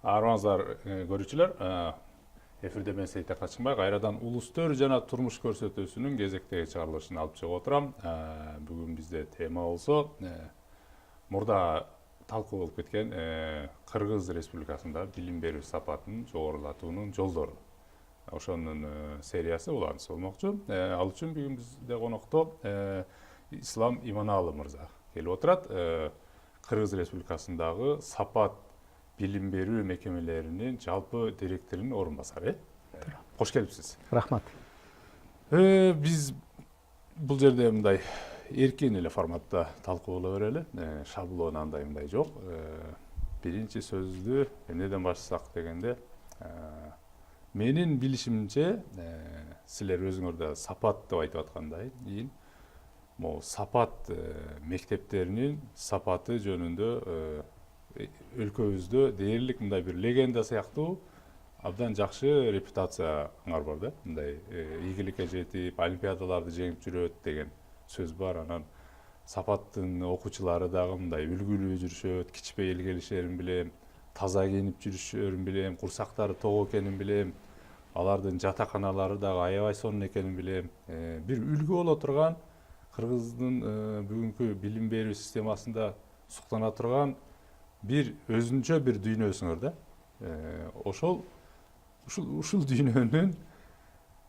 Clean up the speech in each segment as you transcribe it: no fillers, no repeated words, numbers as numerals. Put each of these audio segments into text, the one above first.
Армаңыздар көрүүчүлөр, эфирде мен Сейтек Качынбай кайрадан улустөр жана турмуш көрсөтүүсүнүн кезектеги чыгарылышын алып чыгып отурам. Бүгүн бизде тема болсо мурда талкуу болуп кеткен Кыргыз Республикасында билим берүү сапатын жогорулатуунун жолдору. Ошонун сериясы уланысы болмокчу. Ал үчүн бүгүн бизде конокто Ислам Иманалов мырза келип отурат. Кыргыз Республикасындагы сапат билим берүү мекемелеринин жалпы директорунун орун басары. Кош келипсиз. Рахмат. Биз бул жерде мындай эркин эле форматта талкуулай берели. Шаблон андай мындай жок. Биринчи сөздү эмнеден баштасак дегенде, менин билишимче, силер өзүңөр да сапат деп айтып аткандай кийин могу сапат мектептеринин сапаты жөнүндө өлкөбүздө дээрлик мындай бир легенда сыяктуу абдан жакшы репутацияңар бар да. Мындай ийгиликке жетип, олимпиадаларды жеңип жүрөт деген сөз бар. Анан сапаттын окуучулары дагы мындай үлгүлүү жүрүшөт, кичпейил келишерин билем, таза кийинип жүрүшөрүн билем, курсактары ток экенин билем. Алардын жатаканалары дагы аябай сонун экенин билем. Бир үлгү боло турган Кыргыздын бүгүнкү билим берүү системасында суктана турган бир өзүнчө бир дүйнөсүңөр да. Ушул дүйнөнүн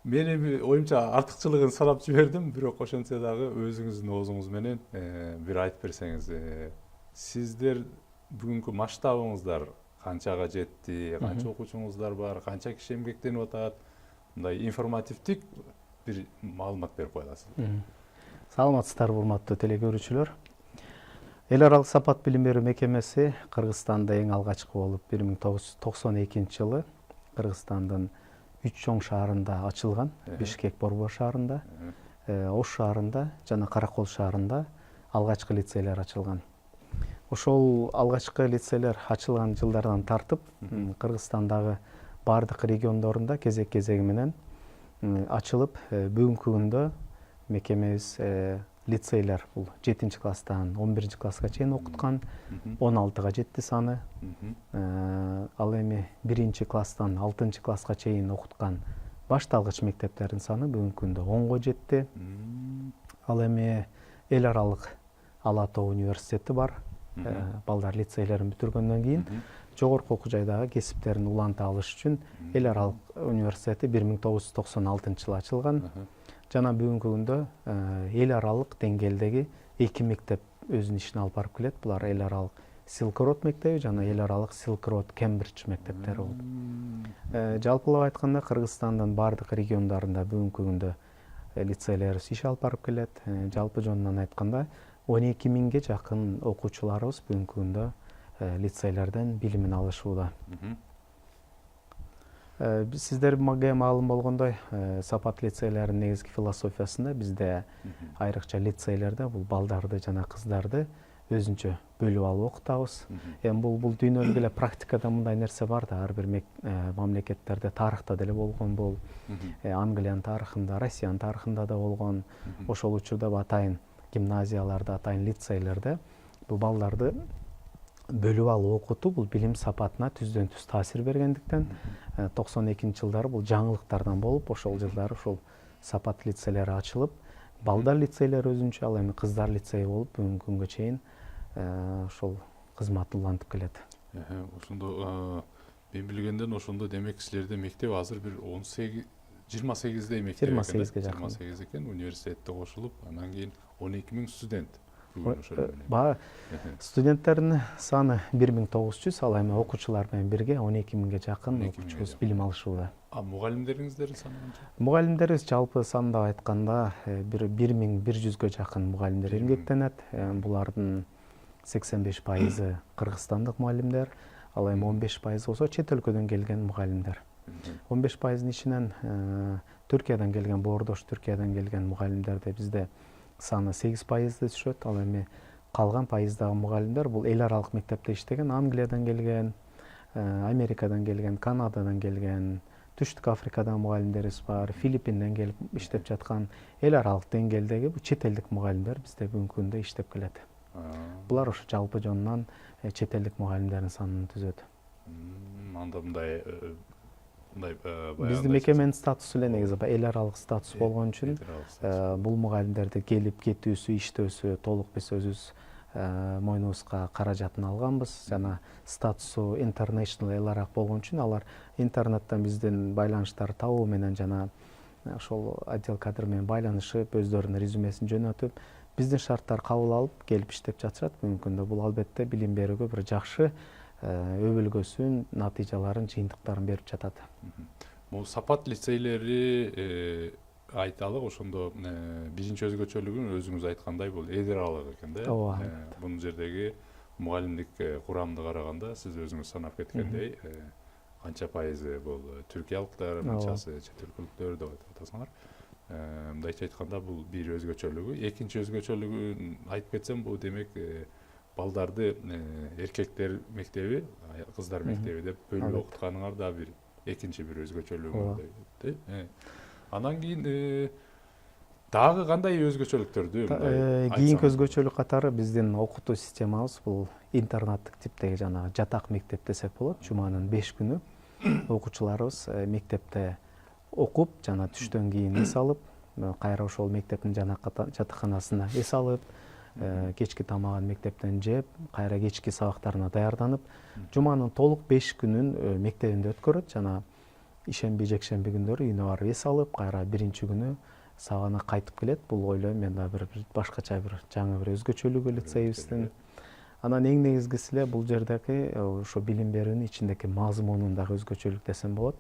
менин оюмча артыкчылыгын санап жибердим, бирок ошентсе дагы өзүңүздүн оозуңуз менен бир айтып берсеңиз. Сиздер бүгүнкү масштабыңыздар канчага жетти, канча окуучуңуздар бар, канча киши эмгектенип атат, мындай информативдик бир маалымат берип кое аласызбы? Саламатсыздарбы, урматтуу телекөрүүчүлөр. Эл аралык сапат билим берүү мекемеси Кыргызстанда эң алгачкы болуп 1992-жылы Кыргызстандын 3 чоң шаарында ачылган. Бишкек, Борбор шаарында, Ош шаарында жана Каракол шаарында алгачкы лицейлер ачылган. Ошол алгачкы лицейлер ачылган жылдардан тартып, Кыргызстандагы бардык региондорунда кезек-кезеги менен ачылып, бүгүнкү күндө мекемебиз лицейлер бул 7-класстан 11-класска чейин окуткан, 16-га жетти саны. Ал эми 1-класстан 6-класска чейин окуткан башталгыч мектептердин саны бүгүнкү күндө 10-го жетти. Ал эми эл аралык Ала Тоо университети бар. Балдар лицейлерин бүтүргөндөн кийин жогорку окуу жайдагы кесиптерин уланта алыш үчүн эл аралык университети 1996-жылы ачылган. Жана бүгүнкү күндө эл аралык деңгээлдеги 2 мектеп өзүнүн ишин алып барып келет. Булар эл аралык Silk Road мектеби жана эл аралык Silk Road Cambridge мектептери болуп. Жалпылап айтканда Кыргызстандын бардык региондорунда бүгүнкү күндө лицейлерибиз иш алып барып келет. Жалпы жонунан айтканда 12 миңге жакын окуучуларыбыз бүгүнкү күндө лицейлерден билимин алышууда. Сиздерге маалым болгондой, сапат лицейлердин негизги философиясында бизде айрыкча лицейлерде бул балдарды жана кыздарды өзүнчө бөлүп алып окутабыз. Эми бул дүйнөлүк эле практикада мындай нерсе бар да, ар бир мамлекеттерде тарыхта деле болгон бул. Англиянын тарыхында, Россиянын тарыхында да болгон. Ошол учурда атайын гимназияларда, атайын лицейлерде бул балдарды бөлүп алып окутуу бул билим сапатына түздөн түз таасир бергендиктен 92-жылдары бул жаңылыктардан болуп, ошол жылдары ушул сапат лицейлери ачылып, балдар лицейлери өзүнчө, ал эми кыздар лицейи болуп бүгүнкү күнгө чейин ошол кызмат улантып келет. Ошондо мен билгенден ошондо демек силерде мектеп азыр бир 28 мектеп экен. 28-ге жакын. 28 экен, университетте кошулуп, анан кийин 12 миң студент. Студенттердин саны 1900, ал эми окуучулар менен бирге 12 миңге жакын окуучубуз билим алышууда. Мугалимдериңиздердин саны канча? Мугалимдерибиз жалпы сандап айтканда 1100-ге жакын мугалимдер эмгектенет. Булардын 85% кыргызстандык мугалимдер, ал эми 15% болсо чет өлкөдөн келген мугалимдер. 15%-ын ичинен Түркиядан келген, боордош Түркиядан келген мугалимдерде бизде саны 8%-ды түшөт. Ал эми калган пайыздагы мугалимдер бул эл аралык мектепте иштеген, Англиядан келген, Америкадан келген, Канададан келген, Түштүк Африкадан мугалимдерибиз бар, Филиппинден келип иштеп жаткан эл аралык деңгээлдеги бул чет элдик мугалимдер бизде бүгүнкү күндө иштеп келет. Булар ошо жалпы жонунан чет элдик мугалимдердин санын түзөт. анда мындай биздин мекеменин статусу эле негизи эл аралык статус болгон үчүн бул мугалимдерди келип кетүүсү иштөөсү толук биз өзүбүз мойнубузга каражатын алганбыз жана статусу international эл аралык болгон үчүн алар интернеттен биздин байланыштарды табуу менен жана ошол отдел кадр менен байланышып өздөрүнүн резюмесин жөнөтүп биздин шарттарды кабыл алып келип иштеп жатышат. Мүмкүн да бул албетте билим берүүгө бир жакшы өбөлгөсүн натыйжаларын жыйынтыктарын берип жатат. Бул сапат лицейлери айталык ошондо биринчи өзгөчөлүгүн өзүңүз айткандай бул эл аралык экен да. Ооба. Бул жердеги мугалимдик курамды караганда сиз өзүңүз санап кеткендей канча пайызы бул түркиялыктар, канчасы чет өлкөлүктөр деп атасыңар. Мындайча айтканда бул бир өзгөчөлүгү. Экинчи өзгөчөлүгүн айтып кетсем бул демек балдарды эркектер мектеби, кыздар мектеби деп бөлүп окутканыңар да бир экинчи бир өзгөчөлүгү. Анан кийин дагы кандай өзгөчөлүктөрдү кийинки өзгөчөлүк катары биздин окутуу системабыз бул интернаттык типтеги жанагы жатак мектеп десек болот. Жуманын 5 күнү окуучуларыбыз мектепте окуп жана түштөн кийин эс алып, кайра ошол мектептин жатаканасына эс алып, кечки тамагын мектептен жеп, кайра кечки сабактарына даярданып, жуманын толук 5 күнүн мектебинде өткөрөт жана ишемби, жекшемби күндөрү үйүнө барып эс алып, кайра биринчи күнү сабагына кайтып келет. Бул ойлойм мен да бир башкача бир жаңы бир өзгөчөлүгү лицейибиздин. Анан эң негизгиси эле бул жердеги ошо билим берүүнүн ичиндеги мазмунун дагы өзгөчөлүк десем болот.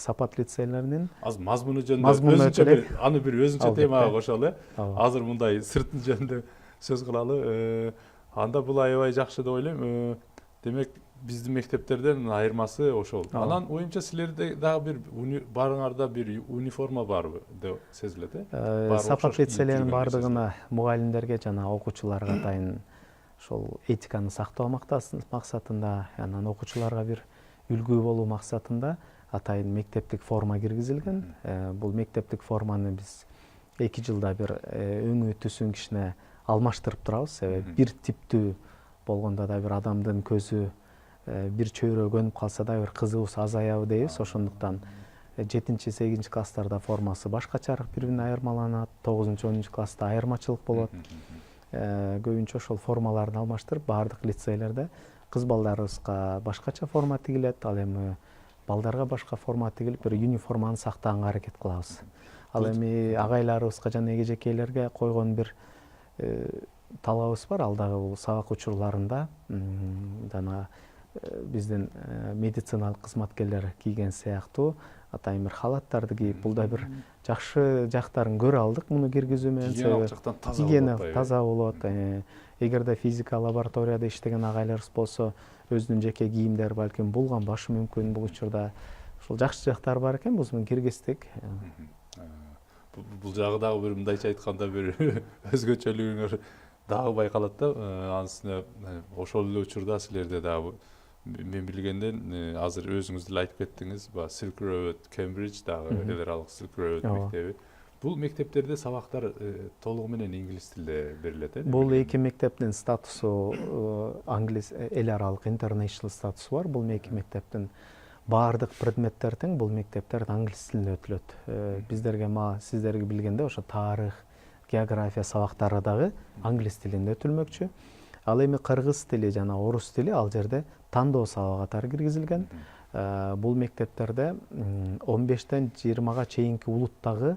Сапат лицейлеринин азыр мазмуну жөнүндө өзүнчө бир аны бир өзүнчө темага кошолу. Азыр мындай сыртын жөнүндө сөз кылалы. Анда бул аябай жакшы деп ойлойм. Демек биздин мектептерден айырмасы ошол. Анан оюмча силерде дагы бир барыңарда бир униформа барбы деп сезилет, Сапат лицейлеринин бардыгына мугалимдерге жана окуучуларга атайын ошол этиканы сактоо максатында, анан окуучуларга бир үлгү болуу максатында атайын мектептик форма киргизилген. Бул мектептик форманы биз 2 жылда бир өңү түсүн кичине алмаштырып турабыз. Себеби бир типтүү болгондо да бир адамдын көзү бир чөйрө көнүп калса да бир кызыгуусу азаябы дейбиз. Ошондуктан 7-8 класстарда формасы башкачараак бири-бирине айырмаланат. 9-10 класста айырмачылык болот. Көбүнчө ошол формаларды алмаштырып, баардык лицейлерде кыз балдарыбызга башкача форма тигилет, ал эми балдарга башка форма тигилип, бир униформаны сактаганга аракет кылабыз. Ал эми агайларыбызга жана эжекейлерге койгон бир талабыбыз бар. Ал дагы бул сабак учурларында жана биздин медициналык кызматкерлер кийген сыяктуу атайын бир халаттарды кийип, бул да бир жакшы жактарын көрө алдык муну киргизүү менен. Гигиена таза болот. Эгерде физика лабораторияда иштеген агайларыбыз болсо, өзүнүн жеке кийимдери балким булганбашы мүмкүн. Бул учурда ушул жакшы жактары бар экен, бузун киргиздик. Бул жагы дагы бир мындайча айтканда бир өзгөчөлүгүңөр дагы байкалат да. Анын үстүнө ошол эле учурда силерде дагы мен билгенден азыр өзүңүз деле айтып кеттиңиз, Silk Road, Cambridge дагы эл аралык Silk Road мектеби. Бул мектептерде сабактар толугу менен инглиз тилинде берилет, Бул эки мектептин статусу англис эл аралык international статусу бар. Бул эки мектептин баардык предметтер тең, бул мектептер англис тилинде өтүлөт. Биздерге сиздерге билгенде ошо тарых, география сабактары дагы англис тилинде өтүлмөкчү. Ал эми кыргыз тили жана орус тили ал жерде тандоо сабак катары киргизилген. Бул мектептерде 15-тен 20-га чейинки улуттагы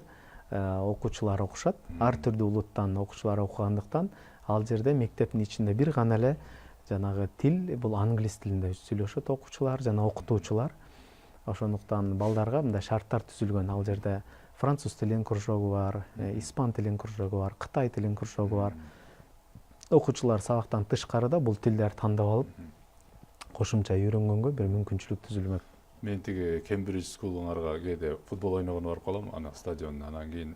окуучулар окушат. Ар түрдүү улуттан окуучулар окугандыктан ал жерде мектептин ичинде бир гана эле жанагы тил бул англис тилинде сүйлөшөт окуучулар жана окутуучулар. Ошондуктан балдарга мындай шарттар түзүлгөн. Ал жерде француз тилинин кружогу бар, испан тилинин кружогу бар, кытай тилинин кружогу бар. Окуучулар сабактан тышкарыда бул тилдерди тандап алып, кошумча үйрөнгөнгө бир мүмкүнчүлүк түзүлмөк. Мен тиги Кембридж скулуңарга кээде футбол ойногону барып калам, ана стадиондо. Анан кийин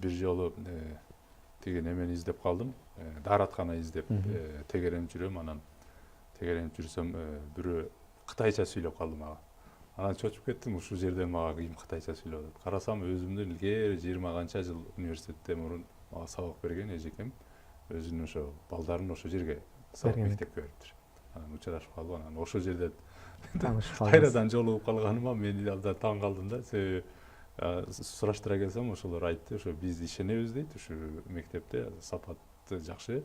бир жолу тиги немени издеп калдым, даараткана издеп тегеренип жүрөм. Анан тегеренип жүрсөм бирөө кытайча сүйлөп калды мага. Анан чочуп кеттим, ушул жерде мага ким кытайча сүйлөп атат. Карасам өзүмдүн илгери 20 канча жыл университетте мурун мага сабак берген эжекем өзүнүн ошо балдарын ошо жерге сабак мектепке бериптир. Анан учурашып калып, анан ошол жерде таанышып калдыңыз. Кайрадан жолугуп калганыма мен да таң калдым да. Себеби сураштыра келсем ошолор айтты, ошо биз ишенебиз дейт, ушу мектепте сапаты жакшы,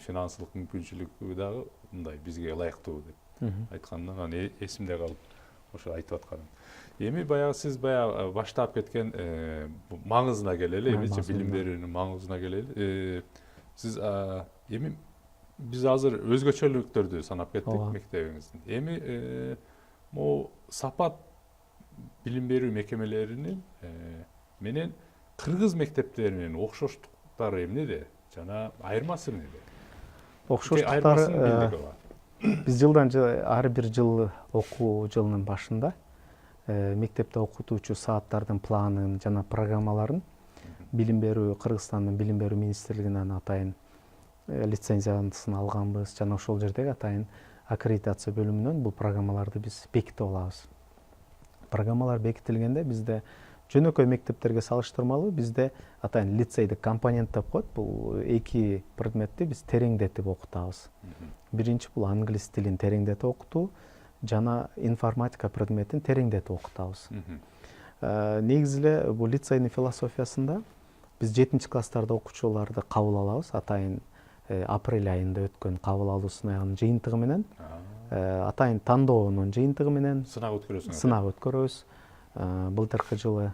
финансылык мүмкүнчүлүгү дагы мындай бизге ылайыктуу деп айткандан анан эсимде калып ошо айтып атканым. Эми баягы сиз баягы баштап кеткен маңызына келели, эмичи билим берүүнүн маңызына келели. Сиз эми биз азыр өзгөчөлүктөрдү санап кеттик мектебиңиздин. Эми могу сапат билим берүү мекемелеринин менен кыргыз мектептеринин окшоштуктары эмнеде жана айырмасы эмнеде? Окшоштуктары биз жылдан ар бир жыл окуу жылынын башында мектепте окутуучу сааттардын планын жана программаларын билим берүү Кыргызстандын билим берүү министрлигинен атайын лицензиясын алганбыз жана ошол жердеги атайын аккредитация бөлүмүнөн бул программаларды биз бекитип алабыз. Программалар бекитилгенде бизде жөнөкөй мектептерге салыштырмалуу бизде атайын лицейдик компонент деп коет. Бул эки предметти биз тереңдетип окутабыз. Биринчи бул англис тилин тереңдетип окутуу жана информатика предметин тереңдетип окутабыз. Негизи эле бул лицейдин философиясында биз 7-класстарда окуучуларды кабыл алабыз. Атайын апрель айында өткөн кабыл алуу сынагынын жыйынтыгы менен, атайын тандоонун жыйынтыгы менен сынак өткөрөбүз. Былтыркы жылы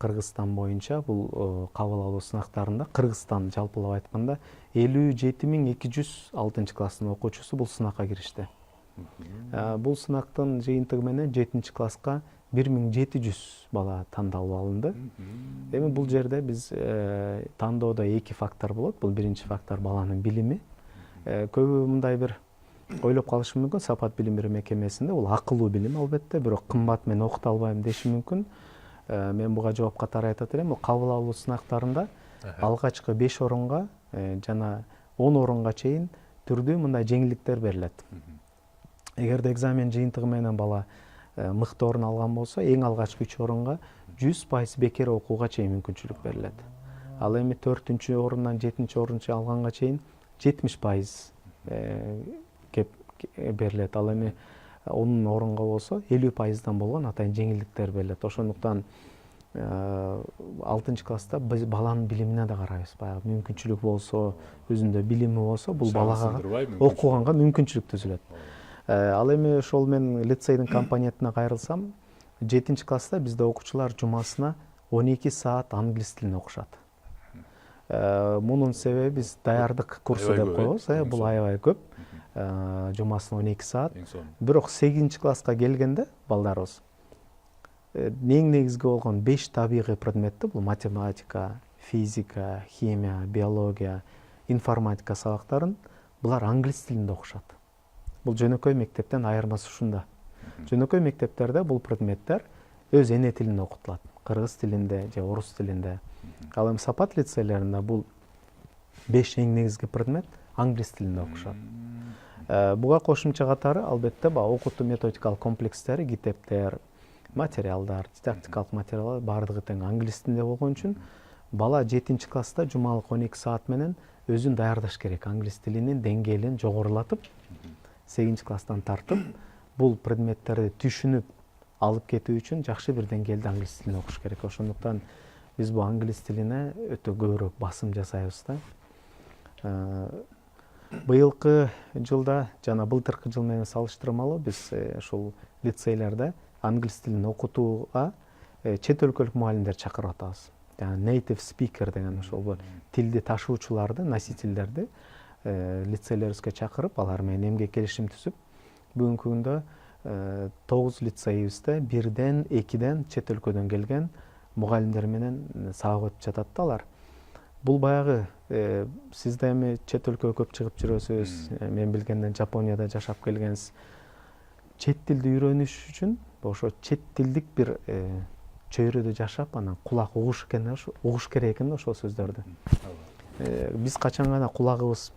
Кыргызстан боюнча бул кабыл алуу сынактарында Кыргызстан жалпылап айтканда 57.200 6-класстын окуучусу бул сынакка киришти. Бул сынактын жыйынтыгы менен 7-класска 1700 бала тандалып алынды. Эми бул жерде биз тандоодо эки фактор болот. Бул биринчи фактор баланын билими. Көбү мындай бир ойлоп калышы мүмкүн, сапат билим берүү мекемесинде бул акылуу билим албетте, бирок кымбат мен окута албайм деши мүмкүн. Мен буга жооп катары айтат элем, кабыл алуу сынактарында алгачкы 5 орунга жана 10 орунга чейин түрдүү мындай жеңилдиктер берилет. Эгерде экзамен жыйынтыгы менен бала мыкты орун алган болсо, эң алгачкы 3 орунга 100% бекер окууга чейин мүмкүнчүлүк берилет. Ал эми 4-чү орундан 7-чи орунча алганга чейин 70% кеп берилет. Ал эми 10 орунга болсо 50%дан болгон атайын жеңилдиктер берилет. Ошондуктан 6-класста биз баланын билимине да карайбыз. Баягы мүмкүнчүлүк болсо, өзүндө билими болсо, бул балага окуганга мүмкүнчүлүк түзүлөт. Ал эми ошол мен лицейдин компонентине кайрылсам, 7-класста бизде окуучулар жумасына 12 саат англис тилин окушат. Мунун себеби биз даярдык курсу деп коебуз, бул аябай көп. Жумасына 12 саат. Бирок 8-класска келгенде балдарыбыз эң негизги болгон 5 табигый предметти, бул математика, физика, химия, биология, информатика сабактарын булар англис тилинде окушат. Бул жөнөкөй мектептен айырмасы ушунда. Жөнөкөй мектептерде бул предметтер өз эне тилинде окутулат. Кыргыз тилинде же орус тилинде. Ал эми сапат лицейлеринде бул 5 эң негизги предмет англис тилинде окушат. Буга кошумча катары албетте окутуу методикалык комплекстери, китептер, материалдар, дидактикалык материалдар бардыгы тең англис тилинде болгон үчүн бала 7-класста жумалык 12 саат менен өзүн даярдаш керек. Англис тилинин деңгээлин жогорулатып, 8-класстан тартып, бул предметтерди түшүнүп алып кетүү үчүн жакшы бир деңгээлде англис тилин окуш керек. Ошондуктан биз бул англис тилине өтө көбүрөөк басым жасайбыз да. Быйылкы жылда жана былтыркы жыл менен салыштырмалуу биз ушул лицейлерде англис тилин окутууга чет өлкөлүк мугалимдер чакырып атабыз. Native speaker деген ошол тилди ташуучуларды, носительдерди лицейлерибизге чакырып, алар менен эмгек келишим түзүп, бүгүнкү күндө 9 лицейибизде 1ден 2ден чет өлкөдөн келген мугалимдер менен сабак өтүп жатат да алар. Бул баягы сиз да эми чет өлкөгө көп чыгып жүрөсүз. Мен билгенден Жапонияда жашап келгенсиз. Чет тилди үйрөнүш үчүн ошо чет тилдик бир чөйрөдө жашап, анан кулак угуш керек экен да ошол сөздөрдү. Биз качан гана кулагыбыз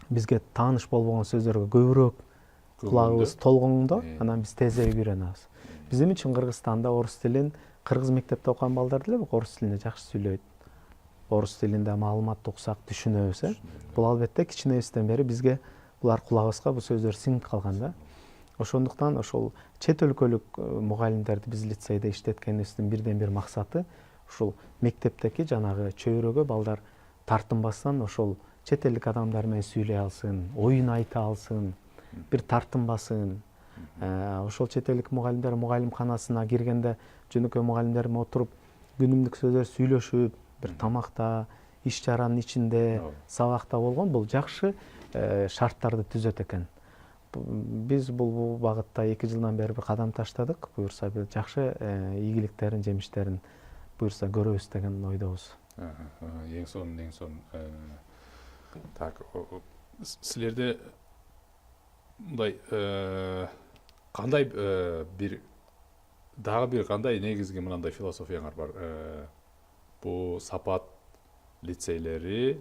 бизге тааныш болбогон сөздөргө көбүрөөк кулагыбыз толгондо, анан биз тезирээк үйрөнөбүз. Биздин үчүн Кыргызстанда орус тилин кыргыз мектепте окуган балдар деле орус тилинде жакшы сүйлөйт. Орус тилинде маалыматты уксак түшүнөбүз. Бул албетте кичинебизден бери бизге булар кулагыбызга бул сөздөр сиңип калган да. Ошондуктан ошол чет өлкөлүк мугалимдерди биз лицейде иштеткенибиздин бирден бир максаты ушул мектептеки жанагы чөйрөгө балдар тартынбастан ошол чет элдик адамдар менен сүйлөй алсын, оюн айта алсын, бир тартынбасын. Ошол чет элдик мугалимдер мугалимканасына киргенде жөнөкөй мугалимдер менен отуруп күнүмдүк сөздөр сүйлөшүп, бир тамакта, иш чаранын ичинде, сабакта болгон бул жакшы шарттарды түзөт экен. Биз бул багытта 2 жылдан бери бир кадам таштадык. Буюрса бир жакшы ийгиликтерин, жемиштерин буюрса көрөбүз деген ойдобуз. Эң сонун. Так, силерде мындай кандай дагы бир кандай негизги мындай философияңар бар? Бул сапат лицейлери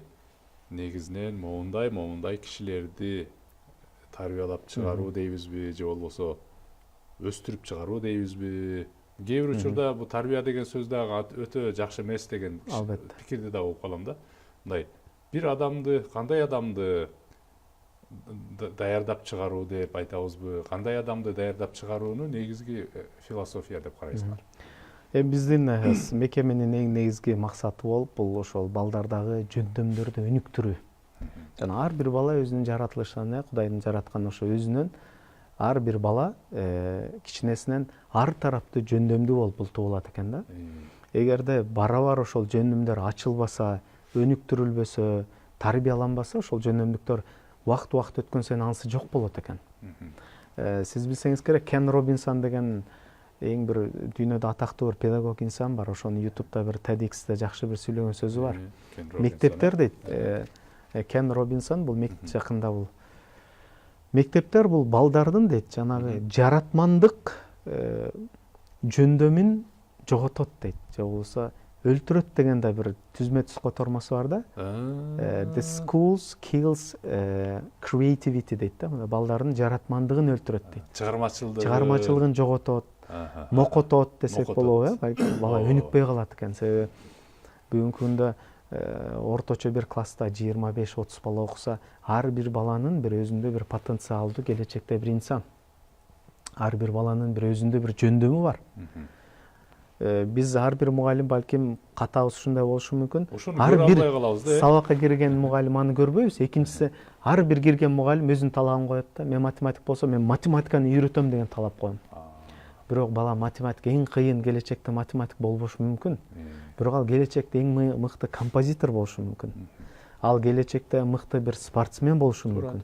негизинен моундай кишилерди тарбиялап чыгаруу дейбизби, же болбосо өстүрүп чыгаруу дейбизби? Кээ бир учурда бул тарбия деген сөз дагы өтө жакшы эмес деген пикирди да угуп калам да. Мындай бир адамды, кандай адамды даярдап чыгаруу деп айтабызбы? Кандай адамды даярдап чыгарууну негизги философия деп карайсыңар? Биздин мекеменин эң негизги максаты болуп, бул ошол балдардагы жөндөмдөрдү өнүктүрүү. Жана ар бир бала өзүнүн жаратылышынан, Кудайдын жараткан ошо өзүнөн ар бир бала кичинесинен ар тараптуу жөндөмдүү болуп туулат экен да. Эгерде бара-бар ошол жөндөмдөр ачылбаса, өнүктүрүлбөсө, тарбияланбаса, ошол жөндөмдүктөр убакыт өткөн сайын анысы жок болот экен. Сиз билсеңиз керек, Кен Робинсон деген эң бир дүйнөдө атактуу бир педагог инсан бар. Ошонун YouTube'да бир TEDx'те жакшы бир сүйлөгөн сөзү бар. Мектептер дейт. Кен Робинсон бул жакында бул мектептер бул балдардын дейт, жанагы жаратмандык жөндөмүн жоготот дейт. Же болбосо өлтүрөт деген да бир түзмө түз котормосу бар да. The schools kills creativity дейт да. Балдардын жаратмандыгын өлтүрөт дейт. Чыгармачылыгын жоготот, мокотот десек болобу, бала өнүкпөй калат экен. Себеби бүгүнкү күндө орточо бир класста 25-30 бала окуса, ар бир баланын бир өзүндө бир потенциалдуу келечекте бир инсан. Ар бир баланын бир өзүндө бир жөндөмү бар. Биз ар бир мугалим балким катабыз ушундай болушу мүмкүн. Ар бир сабакка кирген мугалим аны көрбөйбүз. Экинчиси, ар бир кирген мугалим өзүнүн талабын коет да. Мен математик болсо, мен математиканы үйрөтөм деген талап коем. Бирок бала математика эң кыйын, келечекте математик болбошу мүмкүн. Бирок ал келечекте эң мыкты композитор болушу мүмкүн. Ал келечекте мыкты бир спортсмен болушу мүмкүн.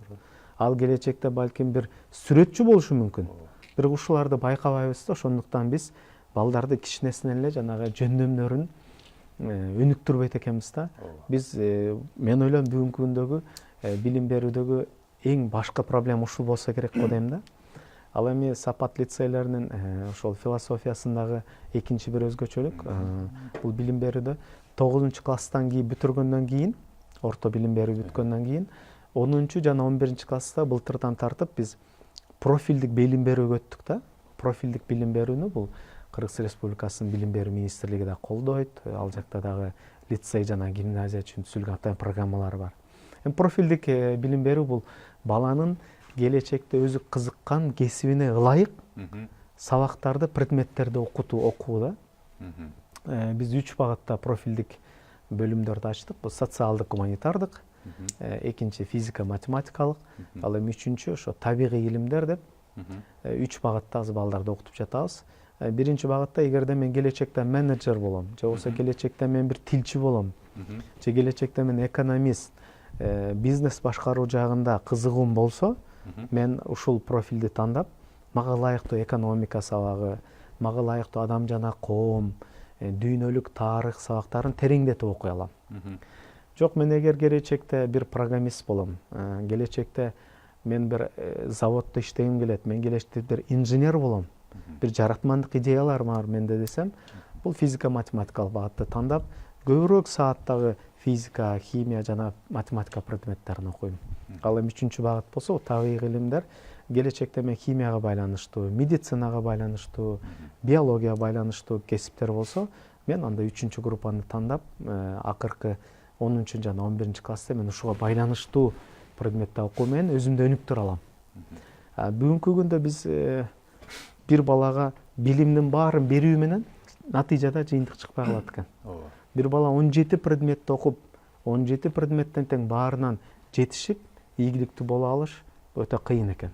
Ал келечекте балким бир сүрөтчү болушу мүмкүн. Бирок ушуларды байкабайбыз да, ошондуктан биз балдарды кичинесинен эле жанагы жөндөмдөрүн өнүктүрбөйт экенбиз да. Биз мен ойлойм бүгүнкү күндөгү билим берүүдөгү эң башкы проблема ушул болсо керек го дейм да. Ал эми сапат лицейлеринин ошол философиясындагы экинчи бир өзгөчөлүк бул билим берүүдө 9-класстан кийин бүтүргөндөн кийин, орто билим берүү бүткөндөн кийин 10 жана 11-класста былтырдан тартып биз профилдик билим берүүгө өттүк да. Профилдик билим берүүнү бул Кыргыз Республикасынын билим берүү министрлиги да колдойт. Ал жакта дагы лицей жана гимназия үчүн түзүлгөн атайын программалар бар. Профилдик билим берүү бул баланын келечекте өзү кызыккан кесибине ылайык сабактарды, предметтерди окуу да. Биз 3 багытта профилдик бөлүмдөрдү ачтык. Бул социалдык, гуманитардык, экинчи физика, математикалык, ал эми үчүнчү ошо табигый илимдер деп 3 багытта азыр балдарды окутуп жатабыз. Биринчи багытта эгерде мен келечекте менеджер болом, же болбосо келечекте мен бир тилчи болом, же келечекте мен экономист, бизнес башкаруу жагында кызыгуум болсо, мен ушул профилди тандап, мага ылайыктуу экономика сабагы, мага ылайыктуу адам жана коом, дүйнөлүк тарых сабактарын тереңдетип окуй алам. Жок, мен эгер келечекте бир программист болом, келечекте мен бир заводдо иштегим келет, мен келечекте бир инженер болом, бир жаратмандык идеялар бар менде десем, бул физика, математикалык багытты тандап, көбүрөөк сааттагы физика, химия жана математика предметтерин окуйм. Ал эми 3-чү багыт болсо табигый илимдер, келечекте мен химияга байланыштуу, медицинага байланыштуу, биологияга байланыштуу кесиптер болсо, мен анда 3-чү группаны тандап, акыркы 10 жана 11-класста мен ушуга байланыштуу предметти окуу менен өзүмдү өнүктүрө алам. Бүгүнкү күндө биз бир балага билимдин баарын берүү менен натыйжада жыйынтык чыкпай калат экен. Бир бала 17 предметти окуп, 17 предметтен тең баарынан жетишип, ийгиликтүү боло алыш өтө кыйын экен.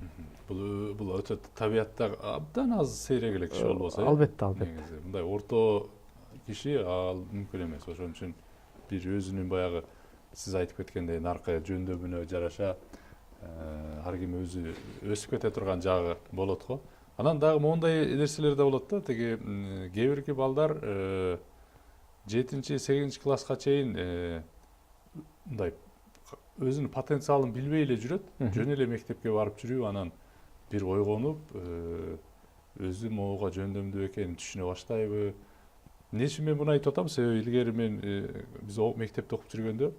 Бул өтө табиятта абдан аз сейрек эле киши болбосо. Албетте. Мындай орто киши ал мүмкүн эмес. Ошон үчүн бир өзүнүн баягы сиз айтып кеткендей наркы жөндөмүнө жараша ар ким өзү өсүп кете турган жагы болот го. Анан дагы моундай нерселер да болот да, тиги кээ бирки балдар 7-8 класска чейин мындай өзүнүн потенциалын билбей эле жүрөт, жөн эле мектепке барып жүрүп, анан бир ойгонуп, өзү могуга жөндөмдүү экенин түшүнө баштайбы. Эмне үчүн мен муну айтып атам? Себеби илгери мен биз мектепте окуп жүргөндө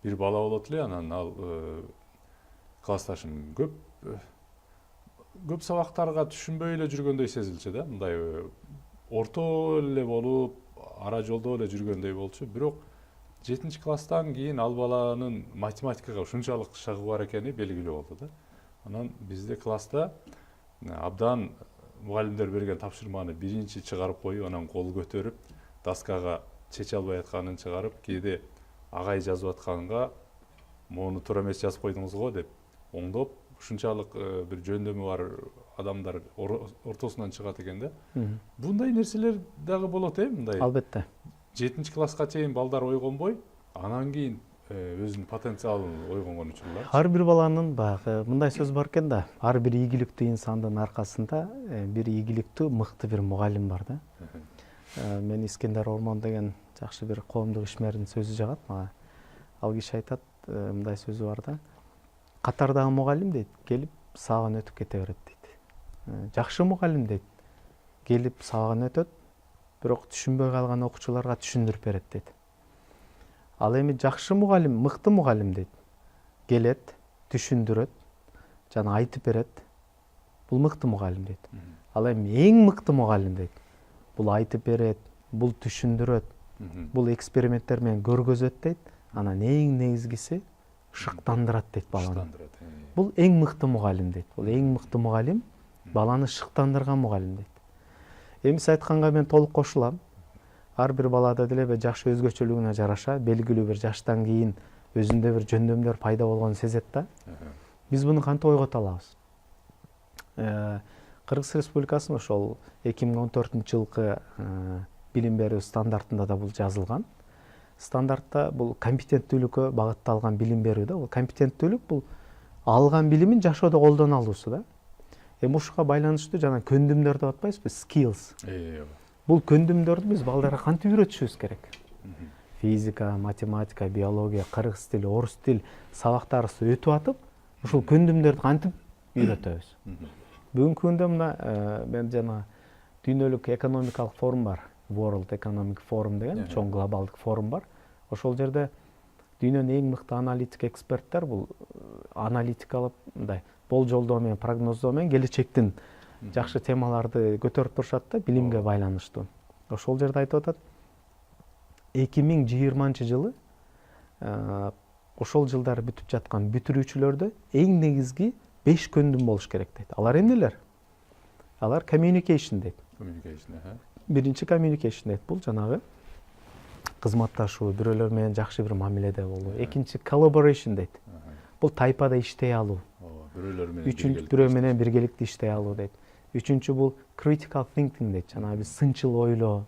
бир бала болот эле, анан ал классташым көп сабактарга түшүнбөй эле жүргөндөй сезилчү да, мындай орто эле болуп, ара жолдо эле жүргөндөй болчу. Бирок 7-класстан кийин ал баланын математикага ушунчалык шыгы бар экени белгилүү болду да. Анан бизде класста абдан мугалимдер берген тапшырманы биринчи чыгарып коюп, анан кол көтөрүп, доскага чече албай атканын чыгарып, кээде агай жазып атканга моуну туура эмес жазып койдуңуз го деп оңдоп, ушунчалык бир жөндөмү бар адамдар ортосунан чыгат экен да. Bunday нерселер дагы болот мындай. Албетте. 7-класска чейин балдар ойгонбой, анан кийин өзүнүн потенциалын ойгонгон учурлар. Ар бир баланын баягы мындай сөз бар экен да, ар бир ийгиликтүү инсандын аркасында бир ийгиликтүү мыкты бир мугалим бар да. Мен Искендер Ормон деген жакшы бир коомдук ишмердин сөзү жагат мага. Ал киши айтат, мындай сөзү бар да. Катардагы мугалим дейт, келип сабагын өтүп кете берет дейт. Жакшы мугалим дейт, келип сабагын өтөт, бирок түшүнбөй калган окуучуларга түшүндүрүп берет дейт. Ал эми жакшы мугалим, мыкты мугалим дейт. Келет, түшүндүрөт, жана айтып берет. Бул мыкты мугалим дейт. Ал эми эң мыкты мугалим дейт. Бул айтып берет, бул түшүндүрөт, бул эксперименттер менен көргөзөт дейт. Анан эң негизгиси шыктандырат дейт баланы. Бул эң мыкты мугалим дейт. Бул эң мыкты мугалим баланы шыктандырган мугалим дейт. Эми сиз айтканга мен толук кошулам. Ар бир балада деле жакшы өзгөчөлүгүнө жараша белгилүү бир жаштан кийин өзүндө бир жөндөмдөр пайда болгонун сезет да. Биз буну кантип ойгото алабыз? Кыргыз Республикасынын ошол 2014-жылкы билим берүү стандартында да бул жазылган. Стандартта бул компетенттүүлүккө багытталган билим берүү да. Бул компетенттүүлүк бул алган билимин жашоодо колдоно алуусу да. Эми ушуга байланыштуу жана көндүмдөр деп атпайбызбы? Skills. Бул көндүмдөрдү биз балдарга кантип үйрөтүшүбүз керек? Физика, математика, биология, кыргыз тили, орус тил сабактарыбызды өтүп атып, ушул көндүмдөрдү кантип үйрөтөбүз? Бүгүнкү күндө мына мен жана дүйнөлүк экономикалык форум бар, World Economic Forum деген чоң глобалдык форум бар. Ошол жерде дүйнөнүн эң мыкты аналитик эксперттер бул аналитикалык мындай болжолдоо менен, прогноздоо менен келечектин жакшы темаларды көтөрүп турушат да, билимге байланыштуу. Ошол жерде айтып атат, 2020-жылы ошол жылдары бүтүп жаткан бүтүрүүчүлөрдө эң негизги 5 көндүм болуш керек дейт. Алар эмнелер? Алар communication дейт. Биринчи communication дейт. Бул жанагы кызматташуу, бирөөлөр менен жакшы бир мамиледе болуу. Экинчи collaboration дейт. Бул тайпада иштей алуу. Бирөө менен биргеликте иштей алуу дейт. Үчүнчү бул critical thinking дейт. Жанагы биз сынчыл ойлоо.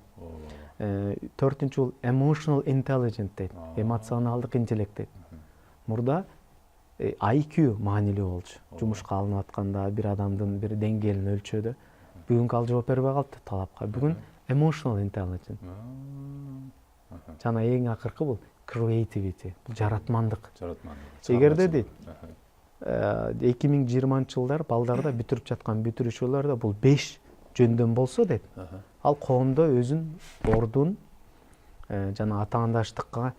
Төртүнчү бул emotional intelligence дейт. Эмоционалдык интеллект дейт. Мурда IQ маанилүү болчу. Жумушка алынып атканда бир адамдын бир деңгээлин өлчөөдө. Бүгүнкү ал жооп бербей калды талапка. Бүгүн emotional intelligence. Жана эң акыркы бул creativity. Бул жаратмандык. Эгерде дейт 2020-жылдар балдарда бүтүрүп жаткан бүтүрүүчүлөрдө бул 5 жөндөм болсо дейт. Ал коомдо өзүн ордун жана атаандаштыкка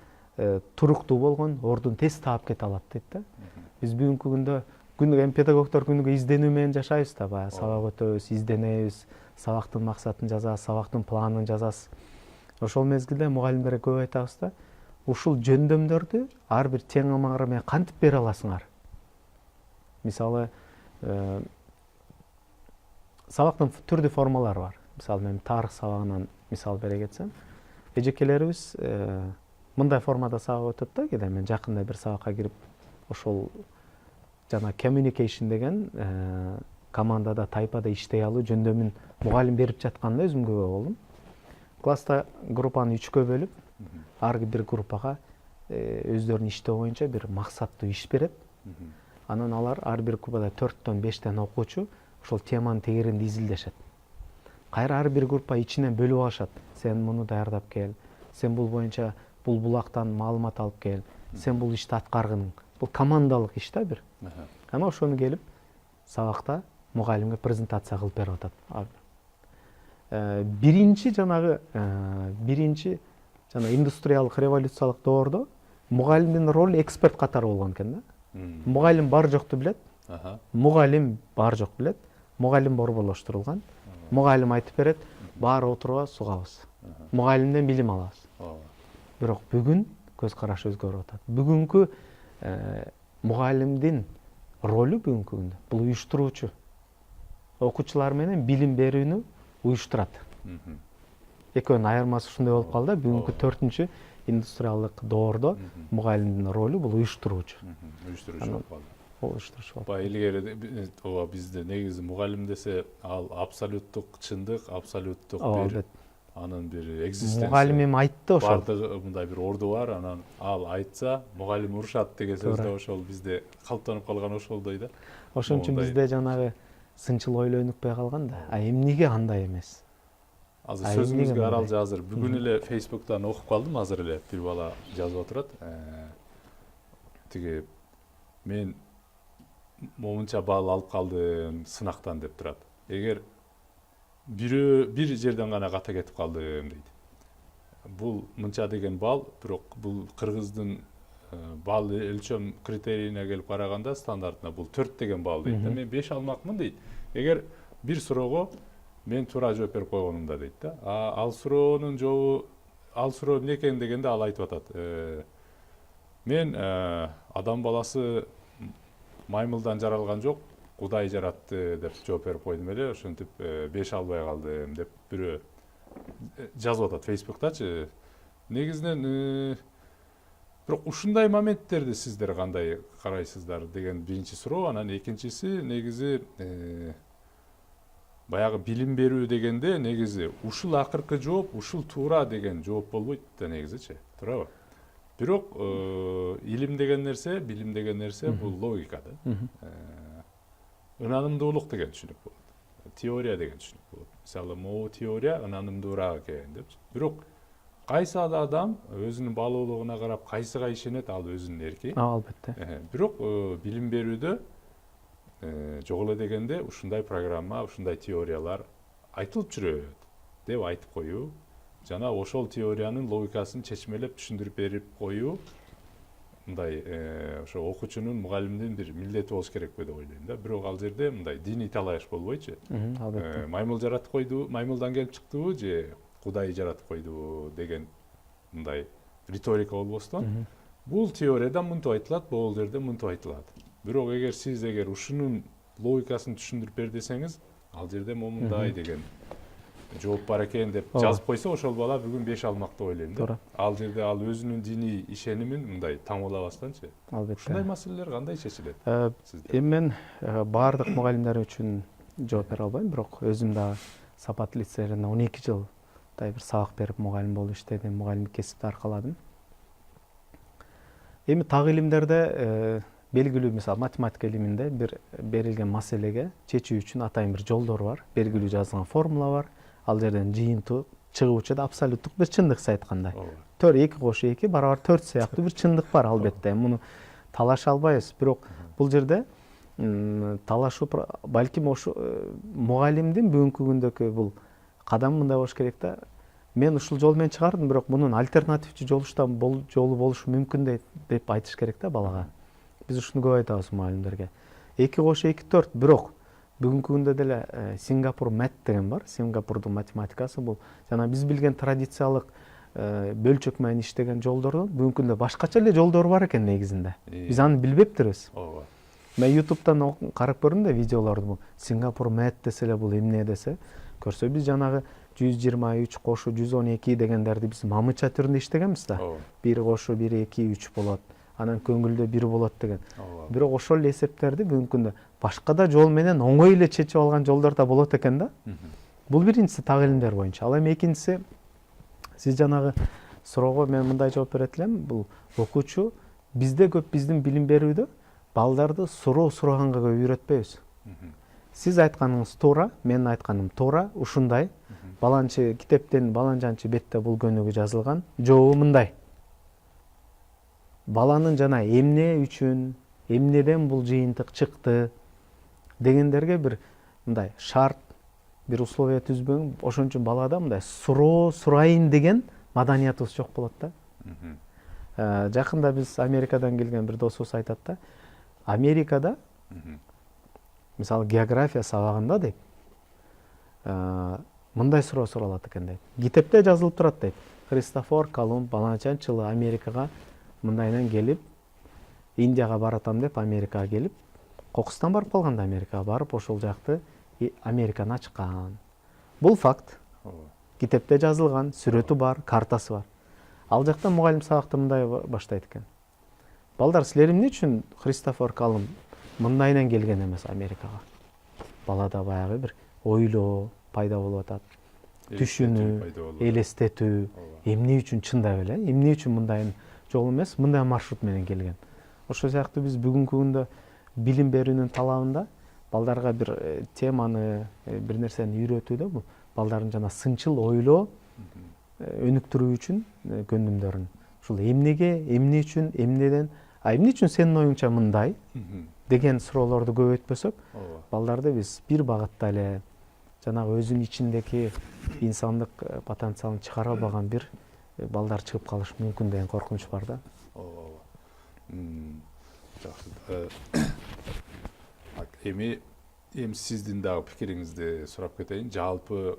туруктуу болгон ордун тез таап кете алат дейт да. Биз бүгүнкү күндө педагогдор күнүгө изденүү менен жашайбыз да, баягы сабак өтөбүз, изденебиз, сабактын максатын жазабыз, сабактын планын жазабыз. Ошол мезгилде мугалимдерге көп айтабыз да, ушул жөндөмдөрдү ар бир темалар менен кантип бере аласыңар? Мисалы, сабактын түрдүү формалары бар. Мисалы мен тарых сабагынан мисал бере кетсем, эжекелерибиз мындай формада сабак өтөт да, кээде мен жакында бир сабакка кирип ошол жана communication деген командада, тайпада иштей алуу жөндөмүн мугалим берип жатканда өзүм күбө болдум. Класста группаны 3кө бөлүп, ар бир группага өздөрүнүн иштөө боюнча бир максаттуу иш берет. Анан алар ар бир группада 4төн 5тен окуучу ошол теманын тегерегинде изилдешет. Кайра ар бир группа ичинен бөлүп алышат. Сен муну даярдап кел, сен бул боюнча бул булактан маалымат алып кел, сен бул ишти аткаргын. Бул командалык иш да бир. Анан ошону келип сабакта мугалимге презентация кылып берип атат. Биринчи жана индустриялык революциялык доордо мугалимдин ролу эксперт катары болгон экен да. Мугалим бар жокту билет. Мугалим бар жок билет. Мугалим борборлоштурулган. Мугалим айтып берет, баары отуруп сугабыз. Мугалимден билим алабыз. Бирок бүгүн көз караш өзгөрүп атат. Бүгүнкү мугалимдин ролу бүгүнкү күндө бул уюштуруучу. Окуучулар менен билим берүүнү уюштурат. Экөөнүн айырмасы ушундай болуп калды. Бүгүнкү 4-чү индустриалдык доордо мугалимдин ролу бул уюштуруучу. Уюштуруучу болуп калды. Уюштуруучу болуп калды. Илгери бизде негизи мугалим десе ал абсолюттук чындык, абсолюттук бир анын бир экзистенция. Мугалим эми айтты ошол. Бардыгы мындай бир орду бар, анан ал айтса, мугалим урушат деген сөз да ошол бизде калыптанып калган ошолдой да. Ошон үчүн бизде жанагы сынчыл ойлоо өнүкпөй калган да. Эмнеге андай эмес? Азыр сөзүңүзгө аралжы азыр бүгүн эле Facebook'тан окуп калдым, азыр эле бир бала жазып отурат. Тиги мен момунча балл алып калдым сынактан деп турат. Эгер бир жерден гана ката кетип калдым дейт. Бул мынча деген балл, бирок бул кыргыздын балл өлчөм критерийине келип караганда стандартына бул 4 деген балл дейт. Мен 5 алмакмын дейт. Эгер бир суроого мен туура жооп берип койгонумда дейт да. Ал суроонун жообу, ал суроо эмне экен дегенде ал айтып атат. Мен адам баласы маймылдан жаралган жок, Кудай жаратты деп жооп берип койдум эле, ошентип 5 албай калдым деп бирөө жазып атат Facebook'тачы. Негизинен бирок ушундай моменттерди сиздер кандай карайсыздар деген биринчи суроо. Анан экинчиси негизи баягы билим берүү дегенде негизи ушул акыркы жооп, ушул туура деген жооп болбойт да негизичи, туурабы? Бирок илим деген нерсе, билим деген нерсе бул логика да. Ынанымдуулук деген түшүнүк болот. Теория деген түшүнүк болот. Мисалы, могу теория ынанымдуураак экен деп. Бирок кайсы адам өзүнүн баалуулугуна карап кайсыга ишенет, ал өзүнүн эрки. Албетте. Бирок билим берүүдө жок эле дегенде ушундай программа, ушундай теориялар айтылып жүрөт деп айтып коюу, жана ошол теориянын логикасын чечмелеп түшүндүрүп берип коюу мындай ошо окуучунун, мугалимдин бир милдети болуш керекпи деп ойлойм да. Бирок ал жерде мындай диний талаш болбойчу. Албетте. Маймыл жаратып койду, маймылдан келип чыктыбы же Кудай жаратып койду деген мындай риторика болбостон, бул теорияда мынтип айтылат, бул жерде мынтип айтылат. Бирок сиз ушунун логикасын түшүндүрүп бер десеңиз, ал жерде момундай деген жооп бар экен деп жазып койсо, ошол бала бүгүн 5 алмак деп ойлойм да. Ал жерде ал өзүнүн диний ишенимин мындай таңуулабастанчы. Албетте. Ушундай маселелер кандай чечилет? Эми мен баардык мугалимдер үчүн жооп бере албайм, бирок өзүм дагы Сапат лицейинде 12 жылдай бир сабак берип мугалим болуп иштедим, мугалимдик кесипти аркаладым. Эми так илимдерде белгилүү, мисалы математика илиминде бир берилген маселеге чечүү үчүн атайын бир жолдор бар, белгилүү жазылган формула бар. Ал жерден жыйынтык чыгуучу да абсолюттук бир чындыкча айтканда. 2 кошо 2 барабар 4 сыяктуу бир чындык бар албетте. Муну талаша албайбыз. Бирок бул жерде талашуу балким ошо мугалимдин бүгүнкү күндөгү бул кадамы мындай болуш керек да. Мен ушул жол менен чыгардым, бирок мунун альтернативчи жолу болушу мүмкүн деп айтыш керек да балага. Биз ушуну көп айтабыз мугалимдерге. 2 кошо 2 4, бирок бүгүнкү күндө деле Сингапур мат деген бар. Сингапурдун математикасы бул жана биз билген традициялык бөлчөк менен иштеген жолдордон бүгүнкү күндө башкача эле жолдор бар экен негизинде. Биз аны билбептирбиз. Мен ютубтан карап көрдүм да видеолорду. Бул Сингапур мэт десе эле бул эмне десе көрсө биз жанагы 123 кошу 112 дегендерди биз мамыча түрүндө иштегенбиз да. Ооба. 1 кошу 1 2 3 болот. Анан көңүлдө 1 болот деген. Ооба. Бирок ошол эле эсептерди бүгүнкү күндө башка да жол менен оңой эле чечип алган жолдор да болот экен да. Бул биринчиси так илимдер боюнча. Ал эми экинчиси сиз жанагы суроого мен мындай жооп берет элем. Бул окуучу бизде көп биздин билим берүүдө балдарды суроо сураганга көп үйрөтпөйбүз. Сиз айтканыңыз туура, менин айтканым туура, ушундай. Баланчы китептен баланчанчы бетте бул көнүгүү жазылган. Жообу мындай. Баланын жана эмне үчүн, эмнеден бул жыйынтык чыкты дегендерге бир мындай шарт, бир условия түзбөң, ошон үчүн балада мындай суроо сурайын деген маданиятыбыз жок болот да. Жакында биз Америкадан келген бир досубуз айтат да. Америкада мисалы география сабагында дейт, мындай суроо суралат экен дейт. Китепте жазылып турат дейт. Христофор Колумб баланчанчы жылы Америкага мындайдан келип, Индияга баратам деп Америкага келип, кокустан барып калган да Америкага барып, ошол жакты Американы ачкан. Бул факт. Китепте жазылган, сүрөтү бар, картасы бар. Ал жакта мугалим сабакты мындай баштайт экен. Балдар, силер эмне үчүн Христофор Колумб мындайдан келген эмес Америкага? Балада баягы бир ойлоо пайда болуп атат. Түшүнүү, элестетүү, эмне үчүн чындап эле, эмне үчүн мындайын жол эмес, мындай маршрут менен келген. Ошол сыяктуу биз бүгүнкү күндө билим берүүнүн талабында балдарга бир теманы, бир нерсени үйрөтүүдө бул балдардын жана сынчыл ойлоо өнүктүрүү үчүн көндүмдөрүн. Ушул эмнеге, эмне үчүн, эмнеден, эмне үчүн сенин оюңча мындай деген суроолорду көбөйтпөсөк, балдарды биз бир багытта эле жанагы өзүнүн ичиндеги инсандык потенциалын чыгара албаган бир балдар чыгып калышы мүмкүн деген коркунуч бар да. Жакшы. Эми сиздин дагы пикириңизди сурап кетейин. Жалпы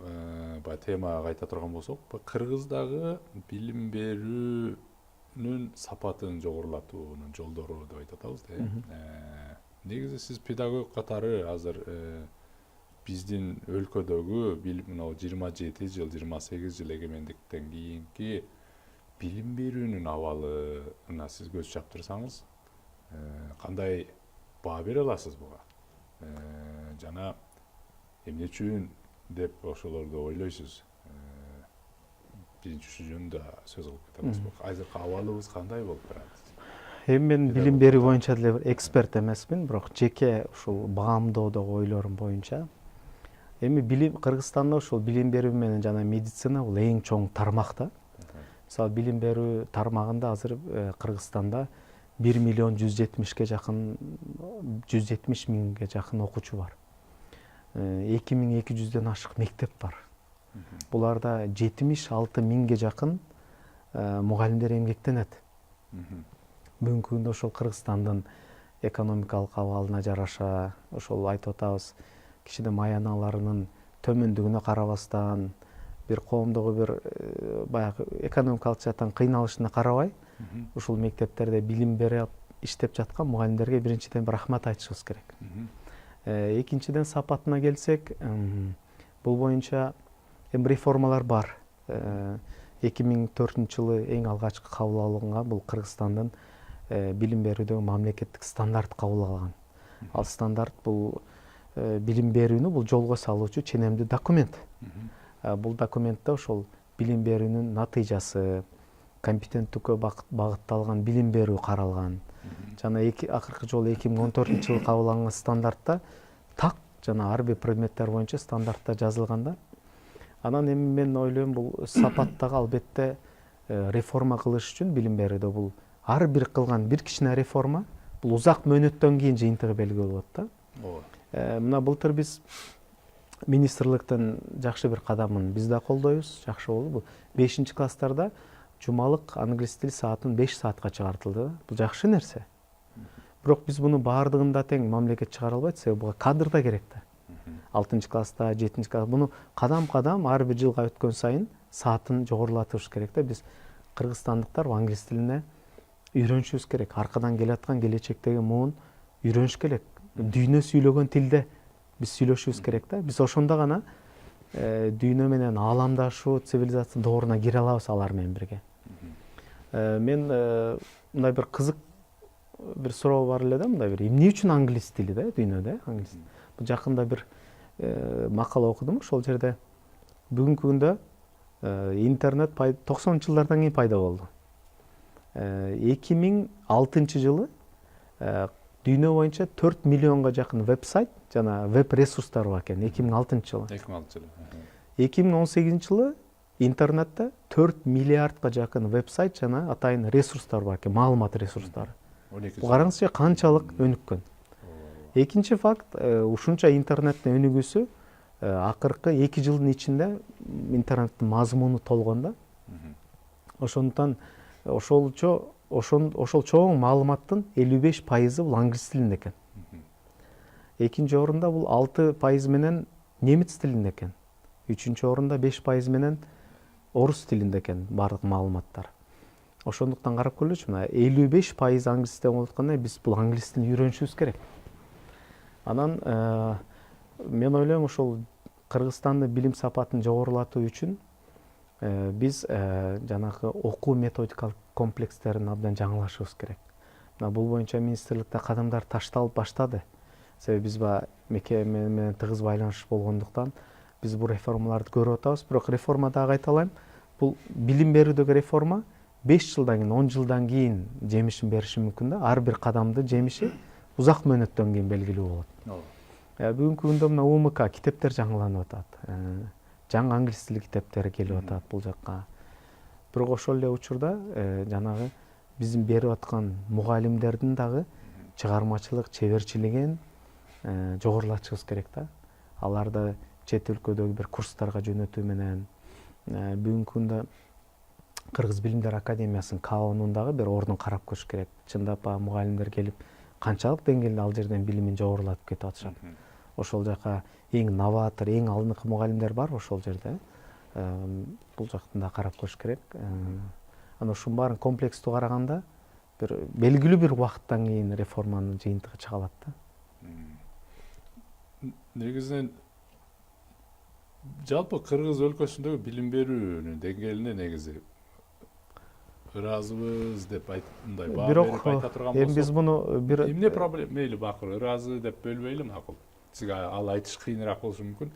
баягы темага кайта турган болсок, Кыргыздагы билим берүүнүн сапатын жогорулатуунун жолдору деп айтып атабыз да. Негизи сиз педагог катары азыр биздин өлкөдөгү мынау 27 жыл, 28 жыл эгемендиктен кийинки билим берүүнүн абалына сиз көз чаптырсаңыз, кандай баа бере аласыз буга? Жана эмне үчүн деп ошолорду ойлойсуз? Биринчи ушул жөнүндө сөз кылып кетебиз. Азыркы абалыбыз кандай болуп барат? Эми мен билим берүү боюнча деле бир эксперт эмесмин, бирок жеке ушул баамдоодогу ойлорум боюнча эми билим Кыргызстанда ушул билим берүү менен жана медицина бул эң чоң тармак да. Мисалы билим берүү тармагында азыр Кыргызстанда 1 миллион 170 миңге жакын окуучу бар. 2200ден ашык мектеп бар. Буларда 76 миңге жакын мугалимдер эмгектенет. Бүгүнкү күндө ошол Кыргызстандын экономикалык абалына жараша, ошол айтып атабыз, кичине маяналарынын төмөндүгүнө карабастан, бир коомдогу бир баягы экономикалык жактан кыйналышына карабай, ушул мектептерде билим берип иштеп жаткан мугалимдерге биринчиден рахмат айтышыбыз керек. Экинчиден сапатына келсек, бул боюнча эми реформалар бар. 2004-жылы эң алгачкы кабыл алынган бул Кыргызстандын билим берүүдөгү мамлекеттик стандарт кабыл алган. Ал стандарт бул билим берүүнү бул жолго салуучу ченемдүү документ. Бул документте ошол билим берүүнүн натыйжасы, компетенттүүккө багытталган билим берүү каралган. Жана акыркы жолу 2014-жылы кабыл алынган стандартта так жана ар бир предметтер боюнча стандартта жазылган да. Анан эми мен ойлойм, бул сапаттагы албетте реформа кылыш үчүн билим берүүдө бул ар бир кылган бир кичине реформа бул узак мөөнөттөн кийин жыйынтыгы белгилүү болот да. Мына былтыр биз министрликтин жакшы бир кадамын биз да колдойбуз, жакшы болду. Бул 5-класстарда жумалык англис тил саатын 5 саатка чыгартылды. Бул жакшы нерсе. Бирок биз муну баардыгында тең мамлекет чыгара албайт, себеби буга кадр да керек да. 6-класста, 7-класста буну кадам-кадам ар бир жылга өткөн сайын саатын жогорулатышыбыз керек да. Биз кыргызстандыктар англис тилине үйрөнүшүбүз керек. Аркадан келаткан келечектеги муун үйрөнүш керек. Дүйнө сүйлөгөн тилде биз сүйлөшүбүз керек да. Биз ошондо гана дүйнө менен ааламдашуу, цивилизация дооруна кире алабыз алар менен бирге. Мен мындай бир кызык бир суроо бар эле да, мындай бир эмне үчүн англис тили да дүйнөдө англис. Бул жакында бир макала окудум, ошол жерде бүгүнкү күндө интернет 90-жылдардан кийин пайда болду. 2006 жылы дүйнө боюнча 4 миллионго жакын веб-сайт жана веб-ресурстар бар экен 2006 жылы. 2006 жылы. 2018 жылы интернетте 4 миллиардга жакын веб-сайт жана атайын ресурстар бар экен, маалымат ресурстары. Караңызчы канчалык өнүккөн. Экинчи факт, ушунча интернеттин өнүгүүсү акыркы 2 жылдын ичинде интернеттин мазмуну толгон да. Ошондуктан ошол чоң маалыматтын 55% бул англис тилинде экен. Экинчи орунда бул 6% менен немец тилинде экен. Үчүнчү орунда 5% менен орус тилинде экен бардык маалыматтар. Ошондуктан карап көрөлүчү, мына 55% англисте болуп атканда биз бул англис тилин үйрөнүшүбүз керек. Анан мен ойлойм ошол Кыргызстандын билим сапатын жогорулатуу үчүн биз жанагы окуу методикалык комплекстерин абдан жаңылашыбыз керек. Мына бул боюнча министрликте кадамдар ташталып баштады. Себеби биз мекеме менен тыгыз байланыш болгондуктан биз бул реформаларды көрүп атабыз. Бирок реформа дагы айталайм, бул билим берүүдөгү реформа 5 жылдан кийин, 10 жылдан кийин жемишин бериши мүмкүн да. Ар бир кадамдын жемиши узак мөөнөттөн кийин белгилүү болот. Бүгүнкү күндө мына УМК китептер жаңыланып атат. Жаңы англис тили китептери келип атат бул жакка. Бирок ошол эле учурда жанагы биздин берип аткан мугалимдердин дагы чыгармачылык, чеберчилигин жогорулатышыбыз керек да. Аларды чет өлкөдөгү бир курстарга жөнөтүү менен бүгүнкү күндө Кыргыз Билимдер Академиясынын КАОнун дагы бир ордун карап көрүш керек. Чындап мугалимдер келип канчалык деңгээлде ал жерден билимин жогорулатып кетип атышат. Ошол жака эң новатор, эң алдыңкы мугалимдер бар ошол жерде. Бул жактан да карап көрүш керек. Анан ушунун баарын комплекстүү караганда бир белгилүү бир убакыттан кийин реформанын жыйынтыгы чыга алат да. Негизинен жалпы Кыргыз өлкөсүндөгү билим берүүнүн деңгээлине негизи ыраазыбыз деп мындай баа берип айта турган болсок, биз муну бир эмне проблема, мейли бакыр ыраазы деп бөлбөйлү макул. Сизге ал айтыш кыйыныраак болушу мүмкүн.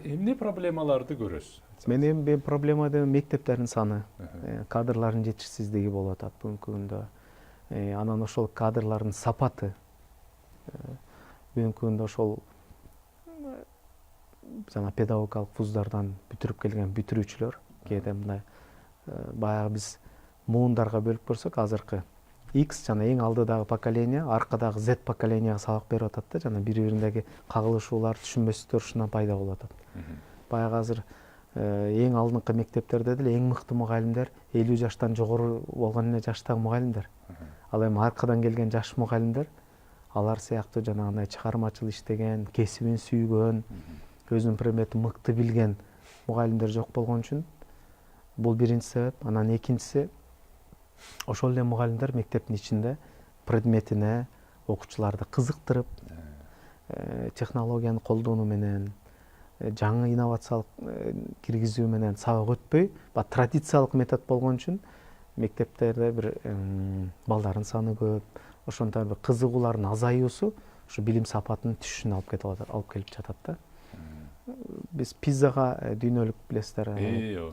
Эмне проблемаларды көрөсүз? Мен эми проблема деген мектептердин саны, кадрлардын жетишсиздиги болуп атат бүгүнкү күндө. Анан ошол кадрлардын сапаты бүгүнкү күндө ошол жана педагогикалык вуздардан бүтүрүп келген бүтүрүүчүлөр кээде мындай баягы биз муундарга бөлүп көрсөк, азыркы X жана эң алдыдагы поколение, аркадагы Z поколенияга сабак берип атат да, жана бири-бириндеги кагылышуулар, түшүнбөстүктөр ушундан пайда болуп атат. Баягы азыр эң алдыңкы мектептерде деле эң мыкты мугалимдер 50 жаштан жогору болгон эле жаштагы мугалимдер. Ал эми аркадан келген жаш мугалимдер алар сыяктуу жанагындай чыгармачыл иштеген, кесибин сүйгөн, өзүнүн предметин мыкты билген мугалимдер жок болгон үчүн бул биринчи себеп. Анан экинчиси, ошол эле мугалимдер мектептин ичинде предметине окуучуларды кызыктырып, технологияны колдонуу менен, жаңы инновациялык киргизүү менен сабак өтпөй, традициялык метод болгон үчүн мектептерде бир балдардын саны көп, ошондой бир кызыгуулардын азаюусу ушу билим сапатынын түшүшүнө алып келип жатат да. Биз пиззага дүйнөлүк билесиздер,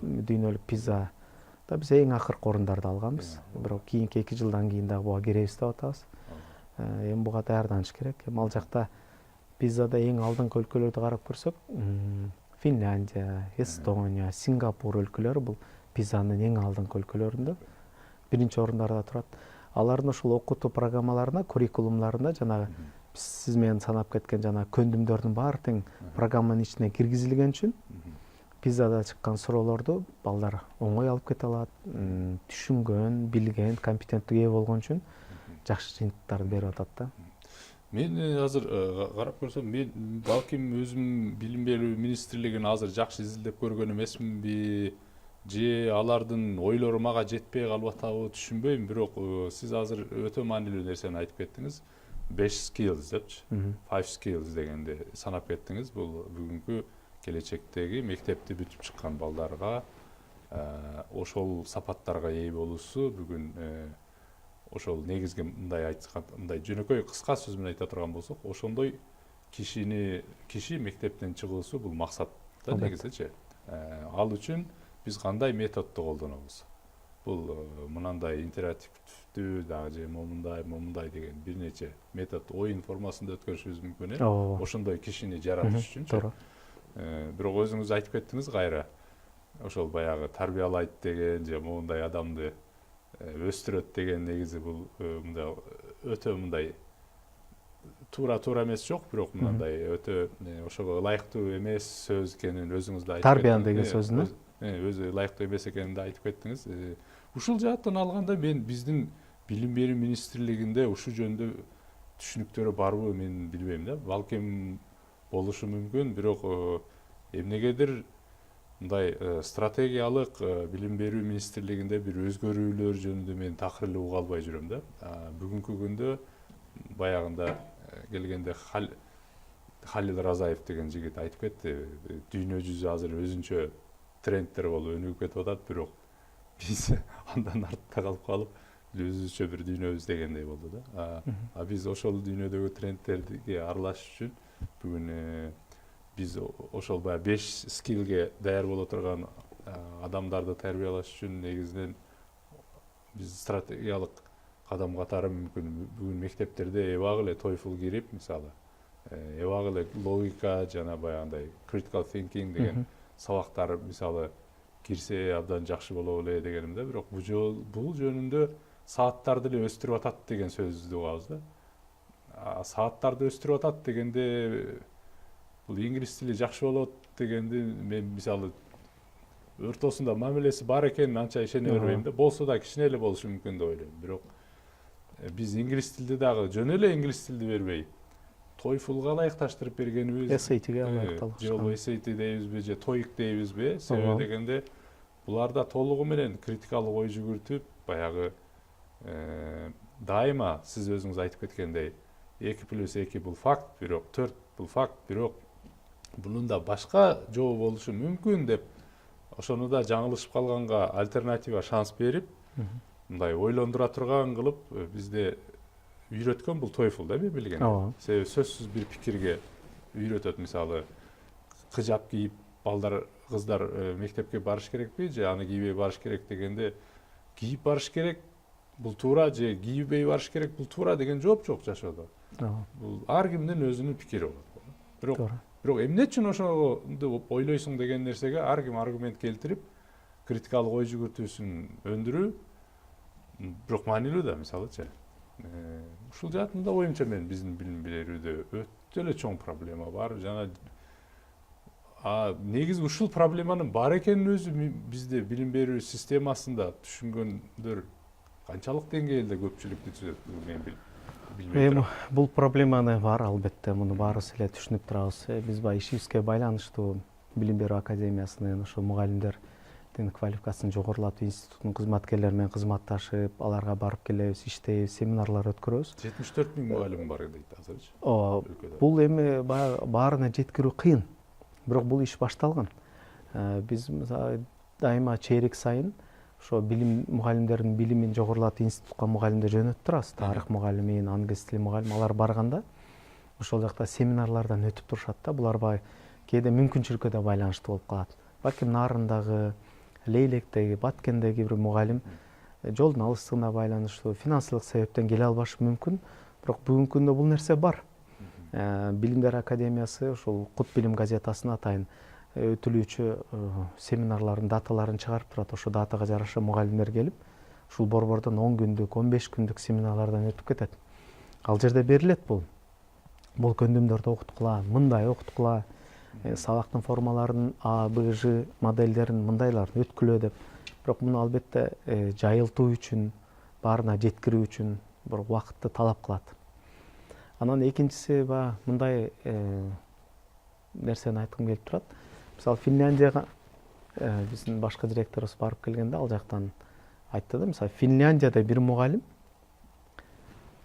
дүйнөлүк пизза да биз эң акыркы орундарды алганбыз. Бирок кийинки 2 жылдан кийин дагы буга киребиз деп атабыз. Эми буга даярданыш керек. Эми ал жакта пиззада эң алдыңкы өлкөлөрдү карап көрсөк, Финляндия, Эстония, Сингапур өлкөлөрү бул пиззанын эң алдыңкы өлкөлөрүндө биринчи орундарда турат. Алардын ошол окутуу программаларына, куррикулумдарында жанагы сиз менен санап кеткен жана көндүмдөрдүн баары тең программанын ичине киргизилген үчүн пиззада чыккан суроолорду балдар оңой алып кете алат, түшүнгөн, билген, компетенттүү болгон үчүн жакшы жыйынтыктарды берип атат да. Мен азыр карап көрсөм, мен балким өзүм билим берүү министрлигин азыр жакшы изилдеп көргөн эмесминби, же алардын ойлору мага жетпей калып атабы түшүнбөйм. Бирок сиз азыр өтө маанилүү нерсени айтып кеттиңиз. 5 skills депчи. 5 skills дегенди санап кеттиңиз. Бул бүгүнкү келечектеги мектепти бүтүп чыккан балдарга ошол сапаттарга ээ болуусу бүгүн ошол негизги мындай айтканда, мындай жөнөкөй кыска сөз менен айта турган болсок, ошондой киши мектептен чыгуусу бул максат да негизичи. Ал үчүн биз кандай методду колдонобуз? Бул мынандай интерактивдүү дагы же момундай деген бир нече метод оюн формасында өткөрүшүбүз мүмкүн. Ошондой кишини жаратыш үчүн. Туура. Бирок өзүңүз айтып кеттиңиз кайра. Ошол баягы тарбиялайт деген же момундай адамды өстүрөт деген негизи бул мындай өтө мындай туура эмес жок, бирок мындай өтө ошого ылайыктуу эмес сөз экенин өзүңүз да айтып кеттиңиз. Тарбиян деген сөзүнө өзү ылайыктуу эмес экенин да айтып кеттиңиз. Ушул жааттан алганда мен биздин билим берүү министрлигинде ушул жөнүндө түшүнүктөрү барбы мен билбейм да. Балким болушу мүмкүн, бирок эмнегедир мындай стратегиялык билим берүү министрлигинде бир өзгөрүүлөр жөнүндө мен такыр эле уга албай жүрөм да. Бүгүнкү күндө баягында келгенде Халил Разаев деген жигит айтып кетти. Дүйнө жүзү азыр өзүнчө трендтер болуп өнүгүп кетип атат, бирок биз андан артта калып өзүбүзчө бир дүйнөбүз дегендей болду да. Биз ошол дүйнөдөгү трендтерге аралашыш үчүн бүгүн биз ошол баягы 5 скиллге даяр боло турган адамдарды тарбиялаш үчүн негизинен биз стратегиялык кадам катары мүмкүн бүгүн мектептерде эбак эле TOEFL кирип, мисалы, эбак эле логика жана баягындай critical thinking деген сабактар мисалы кирсе абдан жакшы боло эле дегеним да. Бирок бул жөнүндө сааттарды эле өстүрүп атат деген сөздү угабыз да. Сааттарды өстүрүп атат дегенде бул инглиз тили жакшы болот дегенди мен мисалы ортосунда мамилеси бар экенин анча ишене бербейм да. Болсо да кичине эле болушу мүмкүн деп ойлойм. Бирок биз инглиз тилди дагы жөн эле инглиз тилди бербей TOEFL-га ылайыкташтырып бергенибиз, SAT-ге ылайыкталган. же болбосо SAT дейбизби, же TOEIC дейбизби? Себеби дегенде буларда толугу менен критикалык ой жүгүртүп, баягы дайыма сиз өзүңүз айтып кеткендей 2+2 бул факт, бирок 4 бул факт, бирок бунун да башка жообу болушу мүмкүн деп ошону да жаңылышып калганга альтернатива шанс берип, мындай ойлондура турган кылып бизде үйрөткөн бул TOEFL да мен билгенде. Себеби сөзсүз бир пикирге үйрөтөт. Мисалы кыжап кийип балдар, кыздар мектепке барыш керекпи же аны кийбей барыш керек дегенде кийип барыш керек бул туура же кийбей барыш керек бул туура деген жооп жок жашоодо. Бул ар кимдин өзүнүн пикири болот. Бирок эмне үчүн ошону ойлойсуң деген нерсеге ар ким аргумент келтирип, критикалык ой жүгүртүүсүн өндүрүү бирок маанилүү да, мисалычы. Ушул жаатында оюмча мен биздин билим берүүдө өтө эле чоң проблема бар. Жана негизи ушул проблеманын бар экенин өзү бизде билим берүү системасында түшүнгөндөр канчалык деңгээлде көпчүлүктү түзөт мен билбейм. Бул проблеманы бар, албетте, муну баарыбыз эле түшүнүп турабыз. Биз баягы ишибизге байланыштуу билим берүү академиясынын ошо мугалимдердин квалификациясын жогорулатуу институтунун кызматкерлери менен кызматташып, аларга барып келебиз, иштейбиз, семинарлар өткөрөбүз. 74 000 мугалим бар дейт азырчы. Бул эми баарына жеткирүү кыйын. Бирок бул иш башталган. Биз дайыма чейрек сайын ошо билим мугалимдердин билимин жогорулатуу институтка мугалимдер жөнөтүп турабыз. Тарых мугалими, англис тили мугалими, алар барганда ошол жакта семинарлардан өтүп турушат да. Булар баягы кээде мүмкүнчүлүккө да байланыштуу болуп калат. Балким Нарындагы, Лейлектеги, Баткендеги бир мугалим жолдун алыстыгына байланыштуу финансылык себептен келе албашы мүмкүн. Бирок бүгүнкү күндө бул нерсе бар. Билимдер академиясы ошол Кут билим газетасына атайын өтүлүүчү семинарлардын даталарын чыгарып турат. Ошо датага жараша мугалимдер келип, ушул борбордон 10 күндүк, 15 күндүк семинарлардан өтүп кетет. Ал жерде берилет бул. Бул көндүмдөрдү окуткула, мындай окуткула, сабактын формаларын А, Б, Ж модельдерин мындайларын өткүлө деп. Бирок муну албетте жайылтуу үчүн, баарына жеткирүү үчүн бир убакытты талап кылат. Анан экинчиси мындай нерсени айткым келип турат. Мисалы Финляндияга биздин башкы директорубуз барып келгенде ал жактан айтты да, мисалы Финляндияда бир мугалим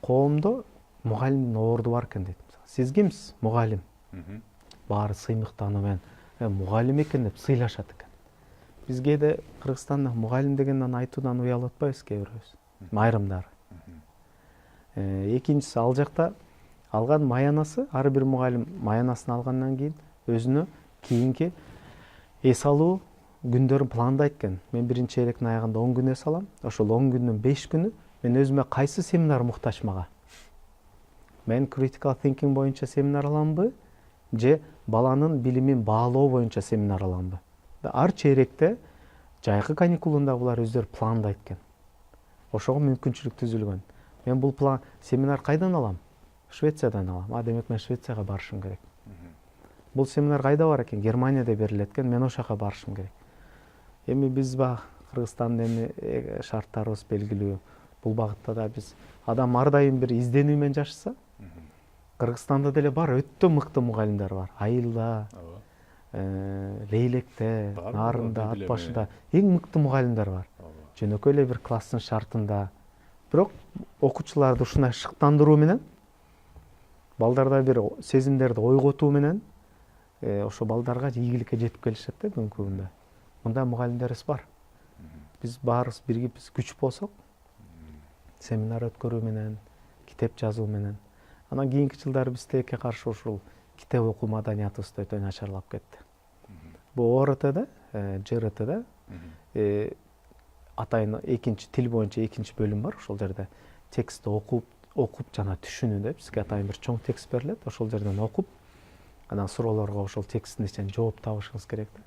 коомдо мугалимдин орду бар экен дейт. Сиз кимсиз? Мугалим. Баары сыймыктануу менен мугалим экен деп сыйлашат экен. Биз кээде Кыргызстанда мугалим дегенден айтуудан уялып атпайбыз кээ бирөөбүз, айрымдары. Экинчиси, ал жакта алган маянасы, ар бир мугалим маянасын алгандан кийин өзүнө кийинки эс алуу күндөрүн пландайт экен. Мен биринчи чейректин аягында 10 күн эс алам. Ошол 10 күндүн 5 күнү мен өзүмө кайсы семинар муктач мага? Мен critical thinking боюнча семинар аламбы, же баланын билимин баалоо боюнча семинар аламбы? Ар чейректе жайкы каникулунда булар өздөрү пландайт экен. Ошого мүмкүнчүлүк түзүлгөн. Мен бул семинар кайдан алам? Швециядан алам. Демек мен Швецияга барышым керек. Бул семинар кайда бар экен? Германияда берилет экен. Мен ошака барышым керек. Эми биз Кыргызстандын шарттарыбыз белгилүү. Бул багытта да биз адам ар дайым бир изденүү менен жашаса, Кыргызстанда деле бар, өтө мыкты мугалимдер бар. Айылда, Лейлекте, Нарында, Ат башыда эң мыкты мугалимдер бар. Жөнөкөй эле бир класстын шартында. Бирок окуучуларды ушундай шыктандыруу менен, балдарда бир сезимдерди ойготуу менен, ошо балдарга ийгиликке жетип келишет да бүгүнкү күндө. Мындай мугалимдерибиз бар. Биз баарыбыз биригип күч болсок, семинар өткөрүү менен, китеп жазуу менен. Анан кийинки жылдары биз тилекке каршы ушул китеп окуу маданиятыбыз да өтө начарлап кетти. Бул ОРТда, ЖРТда атайын экинчи тил боюнча экинчи бөлүм бар. Ошол жерде текстти окуп жана түшүнүү деп бизге атайын бир чоң текст берилет. Ошол жерден окуп, анан суроолорго ошол тексттин ичинен жооп табышыңыз керек да.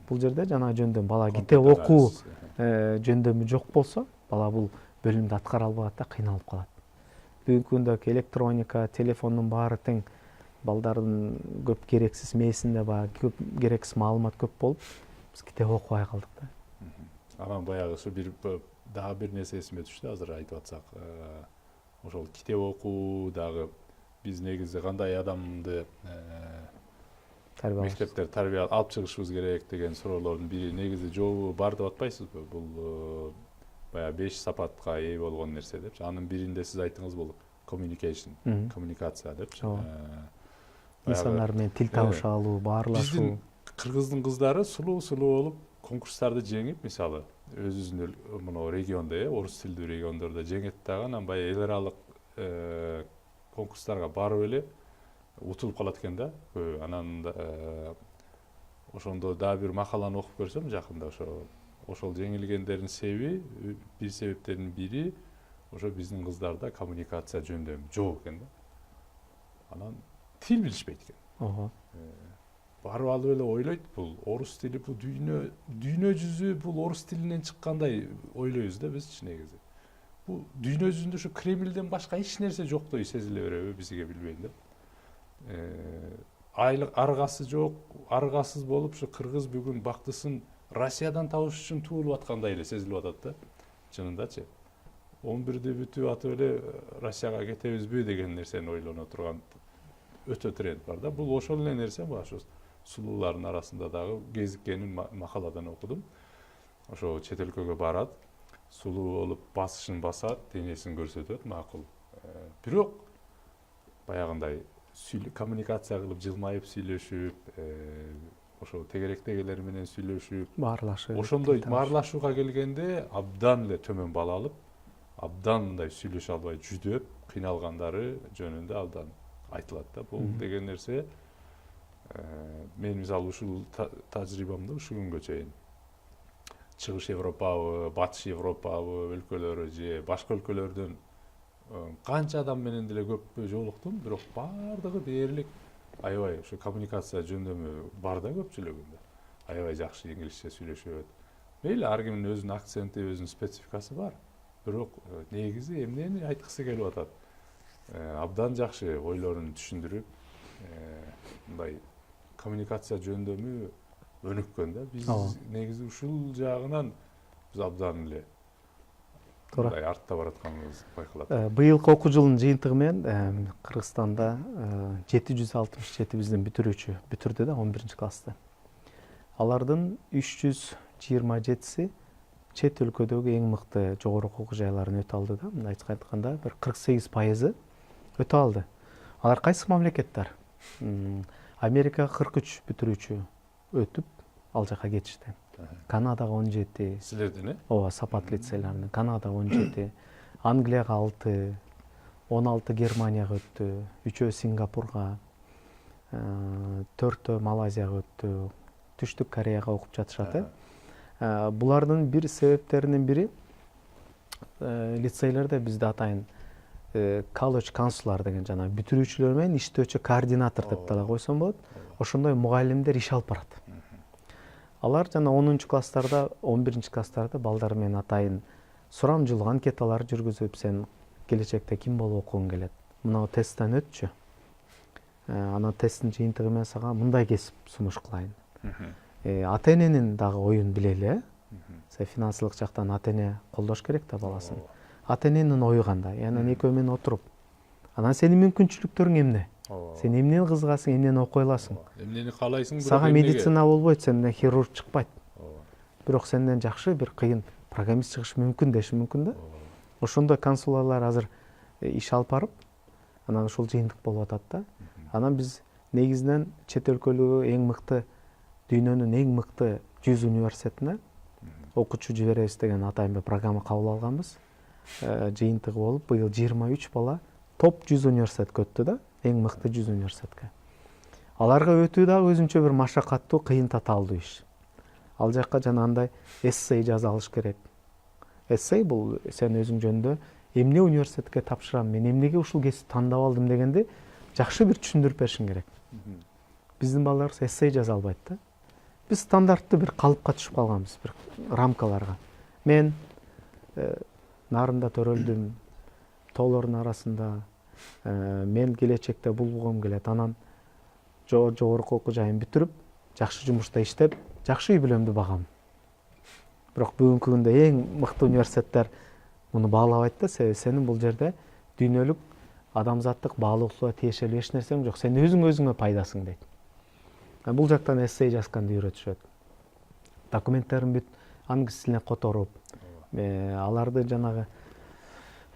Бул жерде жана жөндөм бала китеп окуу жөндөмү жок болсо, бала бул бөлүмдү аткара албагат да, кыйналып калат. Бүгүнкү күндөгү электроника, телефондун баары тең, балдардын көп керексиз мээсинде көп керексиз маалымат көп болуп, биз китеп окубай калдык да. Анан баягы ушу дагы бир нерсе эсиме түштү, азыр айтып атсак. Ошол китеп окуу дагы биз негизи кандай адамды мектептер тарбия алып чыгышыбыз керек деген суроолордун бири негизи жообу бар деп атпайсызбы? Бул баягы 5 сапатка ээ болгон нерсе депчи. Анын биринде сиз айттыңыз, бул communication, коммуникация депчи. Инсандар менен тил табыша алуу, баарлашуу. Биздин кыргыздын кыздары сулуу болуп конкурстарды жеңип, мисалы өзүбүздүн мына региондо, орус тилдүү региондордо жеңет дагы, анан баягы эл аралык конкурстарга барып эле утулуп калат экен да. Анан ошондо дагы бир макаланы окуп көрсөм жакында, ошол жеңилгендердин себеби, бир себептердин бири ошо биздин кыздарда коммуникация жөндөмү жок экен да. Анан тил билишпейт экен. Барып алып эле ойлойт, бул орус тили, бул дүйнө жүзү бул орус тилинен чыккандай ойлойбуз да биз негизи. Бул дүйнө жүзүндө ушу Кремлден башка эч нерсе жоктой сезиле береби бизге, билбейм да. Аргасы жок, аргасыз болуп ушу кыргыз бүгүн бактысын Россиядан табыш үчүн туулуп аткандай эле сезилип атат да. Чынындачы. 11-дө бүтүп атып эле Россияга кетебизби деген нерсени ойлоно турган өтө тренд бар да. Бул ошол эле нерсе, ошо сулуулардын арасында дагы кезиккенин макаладан окудум. Ошо чет өлкөгө барат, сулуу болуп басышын басат, денесин көрсөтөт, макул. Бирок баягындай коммуникация кылып, жылмайып сүйлөшүп, ошо тегеректегилер менен сүйлөшүп, баарлашып, ошондой баарлашууга келгенде абдан эле төмөн бала алып, абдан мындай сүйлөшө албай жүдөп, кыйналгандары жөнүндө абдан айтылат да. Бул деген нерсе мен мисалы ушул тажрыйбамды ушу күнгө чейин Чыгыш Европабы, Батыш Европабы өлкөлөрү же башка өлкөлөрдөн канча адам менен деле көп жолуктум, бирок баардыгы дээрлик аябай ушу коммуникация жөндөмү бар да көпчүлүгүндө. Аябай жакшы инглисче сүйлөшөт. Мейли ар кимдин өзүнүн акценти, өзүнүн спецификасы бар. Бирок негизи эмнени айткысы келип атат? Абдан жакшы ойлорун түшүндүрүп, мындай коммуникация жөндөмү өнүккөн да. Биз негизи ушул жагынан биз абдан эле мындай артта баратканыбыз байкалат. Быйылкы окуу жылынын жыйынтыгы менен Кыргызстанда 767 биздин бүтүрүүчү бүтүрдү да 11-классты. Алардын 327си чет өлкөдөгү эң мыкты жогорку окуу жайларын өтө алды да. Мындай айтканда, бир 48% өтө алды. Алар кайсы мамлекеттер? Америкага 43 бүтүрүүчү өтүп ал жака кетишти. Канадага 17. Силердин ооба, сапат лицейлеринин. Канадага 17, Англияга 6, 16 Германияга өттү, 3 Сингапурга, 4 Малайзияга өттү, Түштүк Кореяга окуп жатышат. Булардын бир себептеринин бири лицейлерде бизде атайын колледж консулар деген жана бүтүрүүчүлөр менен иштөөчү координатор деп дагы койсом болот. Ошондой мугалимдер иш алып барат. Алар жана 10-класстарда, 11-класстарда балдар менен атайын сурамжылык анкеталар жүргүзүп, сен келечекте ким болуп окугуң келет? Мына тесттен өтчү. Анан тесттин жыйынтыгы менен сага мындай кесип сунуш кылайын. Ата-эненин дагы оюн билели, Се финансылык жактан ата-эне колдош керек да баласын. Ата-эненин ою кандай? Анан экөө менен отуруп, анан сенин мүмкүнчүлүктөрүң эмне? Сен эмнени кызыгасың, эмнени окуй аласың? Эмнени каалайсың? Сага медицина болбойт, сенден хирург чыкпайт. Бирок сенден жакшы бир кыйын программист чыгышы мүмкүн деши мүмкүн да. Ошондой консулалар азыр иш алып барып, анан ушул жыйынтык болуп атат да. Анан биз негизинен чет өлкөлүгү эң мыкты, дүйнөнүн эң мыкты 100 университетине окуучу жиберебиз деген атайын бир программа кабыл алганбыз. Жыйынтыгы болуп, быйыл 23 бала топ 100 университетке өттү да, эң мыкты 100 университетке. Аларга өтүү дагы өзүнчө бир машакаттуу, кыйын татаалдуу иш. Ал жакка жанагындай эссей жаза алыш керек. Эссей бул сен өзүң жөнүндө эмне университетке тапшырам, мен эмнеге ушул кесипти тандап алдым дегенди жакшы бир түшүндүрүп беришиң керек. Биздин балдарыбыз эссей жаза албайт да. Биз стандарттуу бир калыпка түшүп калганбыз, бир рамкаларга. Мен нарында төрөлдүм, тоолордун арасында, мен келечекте бул болгум келет. Анан жогорку окуу жайын бүтүрүп, жакшы жумушта иштеп, жакшы үй бүлөмдү багам. Бирок бүгүнкү күндө эң мыкты университеттер муну баалабайт да, себеби сенин бул жерде дүйнөлүк адамзаттык баалоочулукка тиешелүү эч нерсең жок. Сен өзүңө пайдасың дейт. Бул жактан эссей жазганды үйрөтүшөт. Документтерин бүт англис тилине которуп, аларды жанагы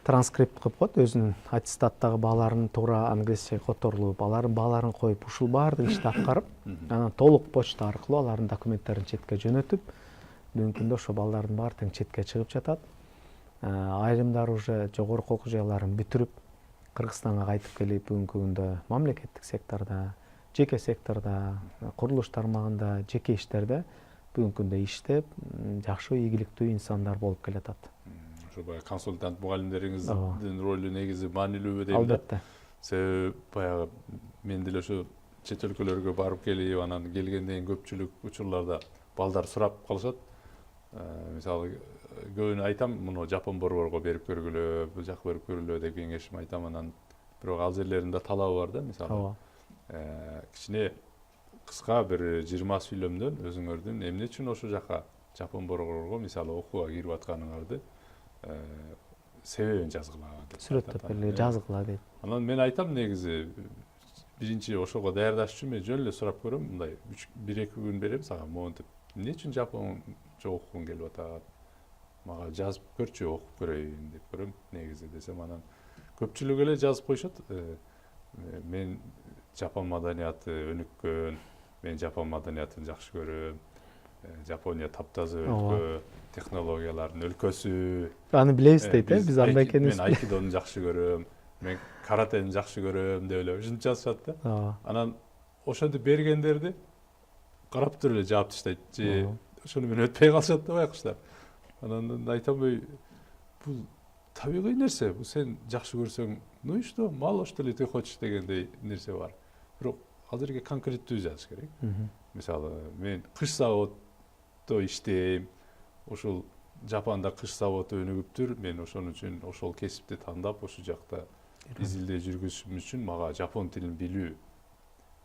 транскрипт кылып коет, өзүнүн аттестаттагы бааларын туура англисче которулуп, алардын бааларын коюп, ушул баардык ишти аткарып, анан толук почта аркылуу алардын документтерин четке жөнөтүп, бүгүнкү күндө ошо балдардын баары тең четке чыгып жатат. Айрымдары уже жогорку окуу жайларын бүтүрүп, Кыргызстанга кайтып келип, бүгүнкү күндө мамлекеттик сектордо, жеке сектордо, курулуш тармагында, жеке иштерде бүгүнкү күндө иштеп, жакшы ийгиликтүү инсандар болуп келатат. Ошо баягы консультант мугалимдериңиздин ролу негизи маанилүүбү дейм да. Албетте. Себеби баягы мен деле ошо чет өлкөлөргө барып келип, анан келгенден кийин көпчүлүк учурларда балдар сурап калышат. Мисалы көбүнө айтам, муну Жапон борборго берип көргүлө, бул жака берип көргүлө деп кеңешим айтам. Анан бирок ал жерлеринде талабы бар да, мисалы. Кичине кыска бир 20 сүйлөмдөн өзүңөрдүн эмне үчүн ошол жака Жапон борборго мисалы окууга кирип атканыңарды себебин жазгыла деп. Сүрөттөп эле жазгыла дейт. Анан мен айтам негизи биринчи ошого даярдаш үчүн мен жөн эле сурап көрөм, мындай 1-2 күн берем сага, монтип. Эмне үчүн Жапончо окугуң келип атат? Мага жазып көрчү, окуп көрөйүн деп көрөм негизи десем, анан көпчүлүк эле жазып коюшат. Мен Жапон маданияты өнүккөн, мен Жапон маданиятын жакшы көрөм. Жапония таптаза өлкө, технологиялардын өлкөсү. Аны билебиз дейт, биз андай экенбиз. Мен айкидону жакшы көрөм, мен каратени жакшы көрөм деп эле ушинтип жазышат да. Анан ошентип бергендерди карап туруп эле жаап таштайт. Же ошону менен өтпөй калышат да байкуштар. Анан айтам, бул табигый нерсе, бул сен жакшы көрсөң, ну и что, мало что ли ты хочешь дегендей нерсе бар. Бирок ал жерге конкреттүү жазыш керек. Мисалы, мен кыш заводдо иштейм, ушул Жапонда кыш заводу өнүгүптүр, мен ошон үчүн ошол кесипти тандап, ошол жакта изилдөө жүргүзүшүм үчүн мага жапон тилин билүү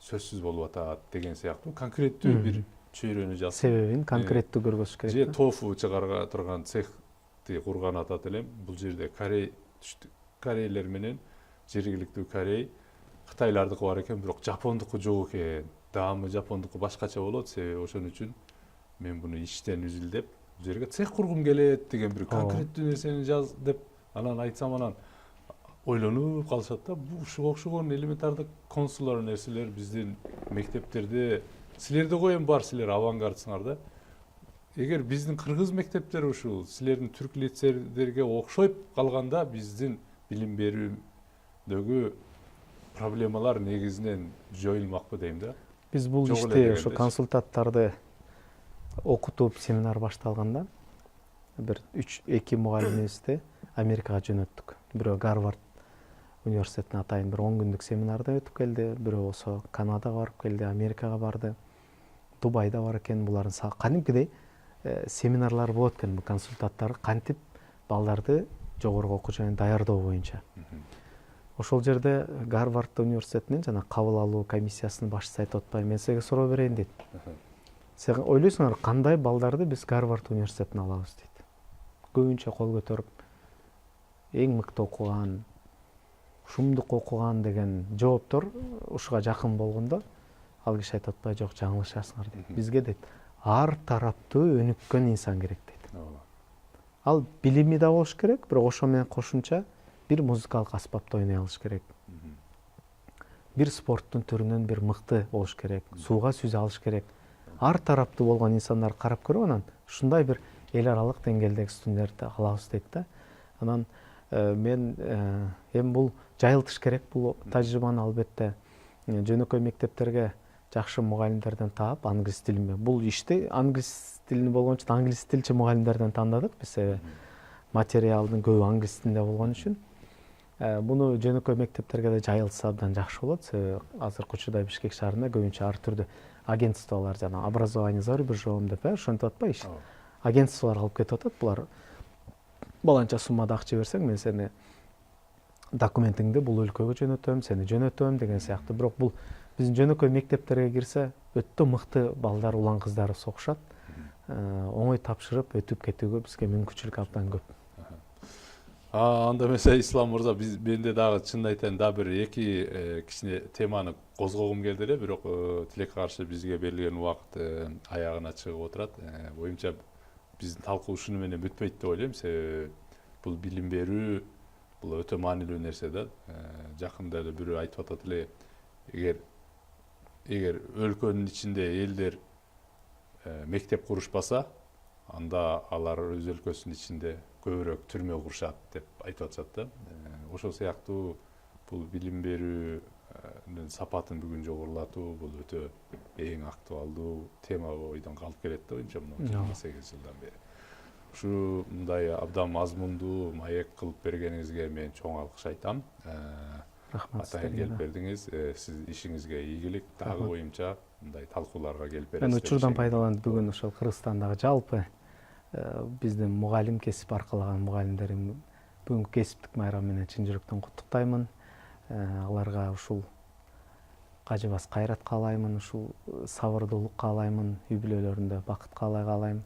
сөзсүз болуп атат деген сыяктуу конкреттүү бир чөйрөнү жазып, себебин конкреттүү көргөзүш керек. Же тофу чыгарга турган цехти курган атат элем. Бул жерде корейлер менен жергиликтүү корей, кытайлардыкы бар экен, бирок жапондуку жок экен. Даамы жапондуку башкача болот, себеби ошон үчүн мен буну иштен үзүлдеп, бул жерге цех кургум келет деген бир конкреттүү нерсени жаз деп анан айтсам, анан ойлонуп калышат да, ушуга окшогон элементардык консулар нерселер биздин мектептерде, силерде коем бар, силер авангардсыңар да. Эгер биздин кыргыз мектептери ушул силердин түрк лицейлерге окшоп калганда, биздин билим берүүдөгү проблемалар негизинен жоюлмакпы дейм да. Биз бул Жок эле ишти дегендечи. ошо консультанттарды окутуп семинар башталганда бир 2 мугалимибизди Америкага жөнөттүк. Бирөө Гарвард университетине атайын бир 10 күндүк семинарда өтүп келди, бирөө болсо Канадага барып келди, Америкага барды, Дубайда бар экен. Булардын кадимкидей семинарлар болот экен, бул консультанттар кантип балдарды жогорку окуу жайына даярдоо боюнча. Ошол жерде Гарвард университетинин жана кабыл алуу комиссиясынын башчысы айтып атпайбы, мен силерге суроо берейин дейт. Сен ойлойсуңар кандай балдарды биз Гарвард университетине алабыз дейт. Көбүнчө кол көтөрүп эң мыкты окуган, шумдук окуган деген жооптор ушуга жакын болгондо ал киши айтып атпайбы, жок жаңылышасыңар дейт. Бизге дейт ар тараптуу өнүккөн инсан керек дейт. Ал билими да болуш керек, бирок ошо менен кошумча бир музыкалык аспапты ойной алыш керек. Бир спорттун түрүнөн бир мыкты болуш керек, сууга сүзө алыш керек. Ар тараптуу болгон инсандар карап көрүп, анан ушундай бир эл аралык деңгээлдеги студенттерди алабыз дейт да. Анан мен эми бул жайылтыш керек, бул тажрыйбаны албетте жөнөкөй мектептерге жакшы мугалимдерден таап, англис тилин. Бул ишти англис тилини болгон үчүн англис тилчи мугалимдерден тандадык биз. Материалдын көбү англис тилинде болгон үчүн буну жөнөкөй мектептерге да жайылтса абдан жакшы болот. Себеби азыркы учурда Бишкек шаарында көбүнчө ар түрдүү агентстволор, жана образование за рубежом деп ошентип атпайбы иш. Агентстволор алып кетип атат. Булар баланча суммада акча берсең, мен сени документиңди бул өлкөгө жөнөтөм, сени жөнөтөм деген сыяктуу. Бирок бул биздин жөнөкөй мектептерге кирсе, өтө мыкты балдар, улан кыздар сокушат. Оңой тапшырып өтүп кетүүгө бизге мүмкүнчүлүк абдан көп. Анда mesela Ислам мырза, менде дагы чынын айтайын, да бир эки кичине теманы козгогум келди эле, бирок тилекке каршы бизге берилген убакыт аягына чыгып отурат. Оюмча биздин талкуу ушуну менен бүтпөйт деп ойлойм. Себеби бул билим берүү, бул өтө маанилүү нерсе да. Жакында эле бирөө айтып атат эле, эгер өлкөнүн ичинде элдер мектеп курушпаса, анда алар өз өлкөсүнүн ичинде көбүрөөк түрмө курушат деп айтып атышат да. Ошол сыяктуу бул билим берүүнүн сапатын бүгүн жогорулатуу бул өтө эң актуалдуу тема ойдон калып келет да, оюмча мына 28 жылдан бери. Ушу мындай абдан мазмундуу маек кылып бергениңизге мен чоң алкыш айтам. Рахмат. Атайын келип бердиңиз. Сиз ишиңизге ийгилик. Дагы оюмча мындай талкууларга келип бересиз. Мен учурдан пайдаланып бүгүн ошол Кыргызстандагы жалпы биздин мугалим кесип аркалаган мугалимдерим бүгүнкү кесиптик майрамы менен чын жүрөктөн куттуктаймын. Аларга ушул кажыбас кайрат каалаймын, ушул сабырдуулук каалаймын, үй бүлөлөрүндө бакыт каалайм.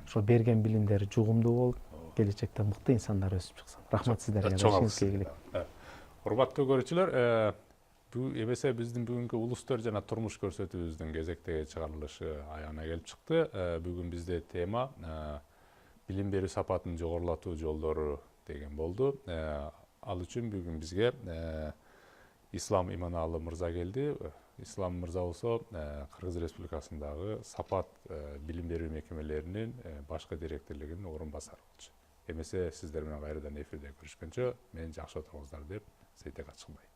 Ошол берген билимдери жугумдуу болуп, келечекте мыкты инсандар өсүп чыксын. Рахмат сиздерге. Ишиңизге ийгилик. Урматтуу көрүүчүлөр, эмесе биздин бүгүнкү улустөр жана турмуш көрсөтүүбүздүн кезектеги чыгарылышы аягына келип чыкты. Бүгүн бизде тема билим берүү сапатын жогорулатуу жолдору деген болду. Ал үчүн бүгүн бизге Ислам Иманаалы мырза келди. Ислам мырза болсо Кыргыз Республикасындагы сапат билим берүү мекемелеринин башкы директорлугунун орун басары болчу. Эмесе сиздер менен кайрадан эфирде көрүшкөнчө мен жакшы отуруңуздар деп сейтек ачкынбайм.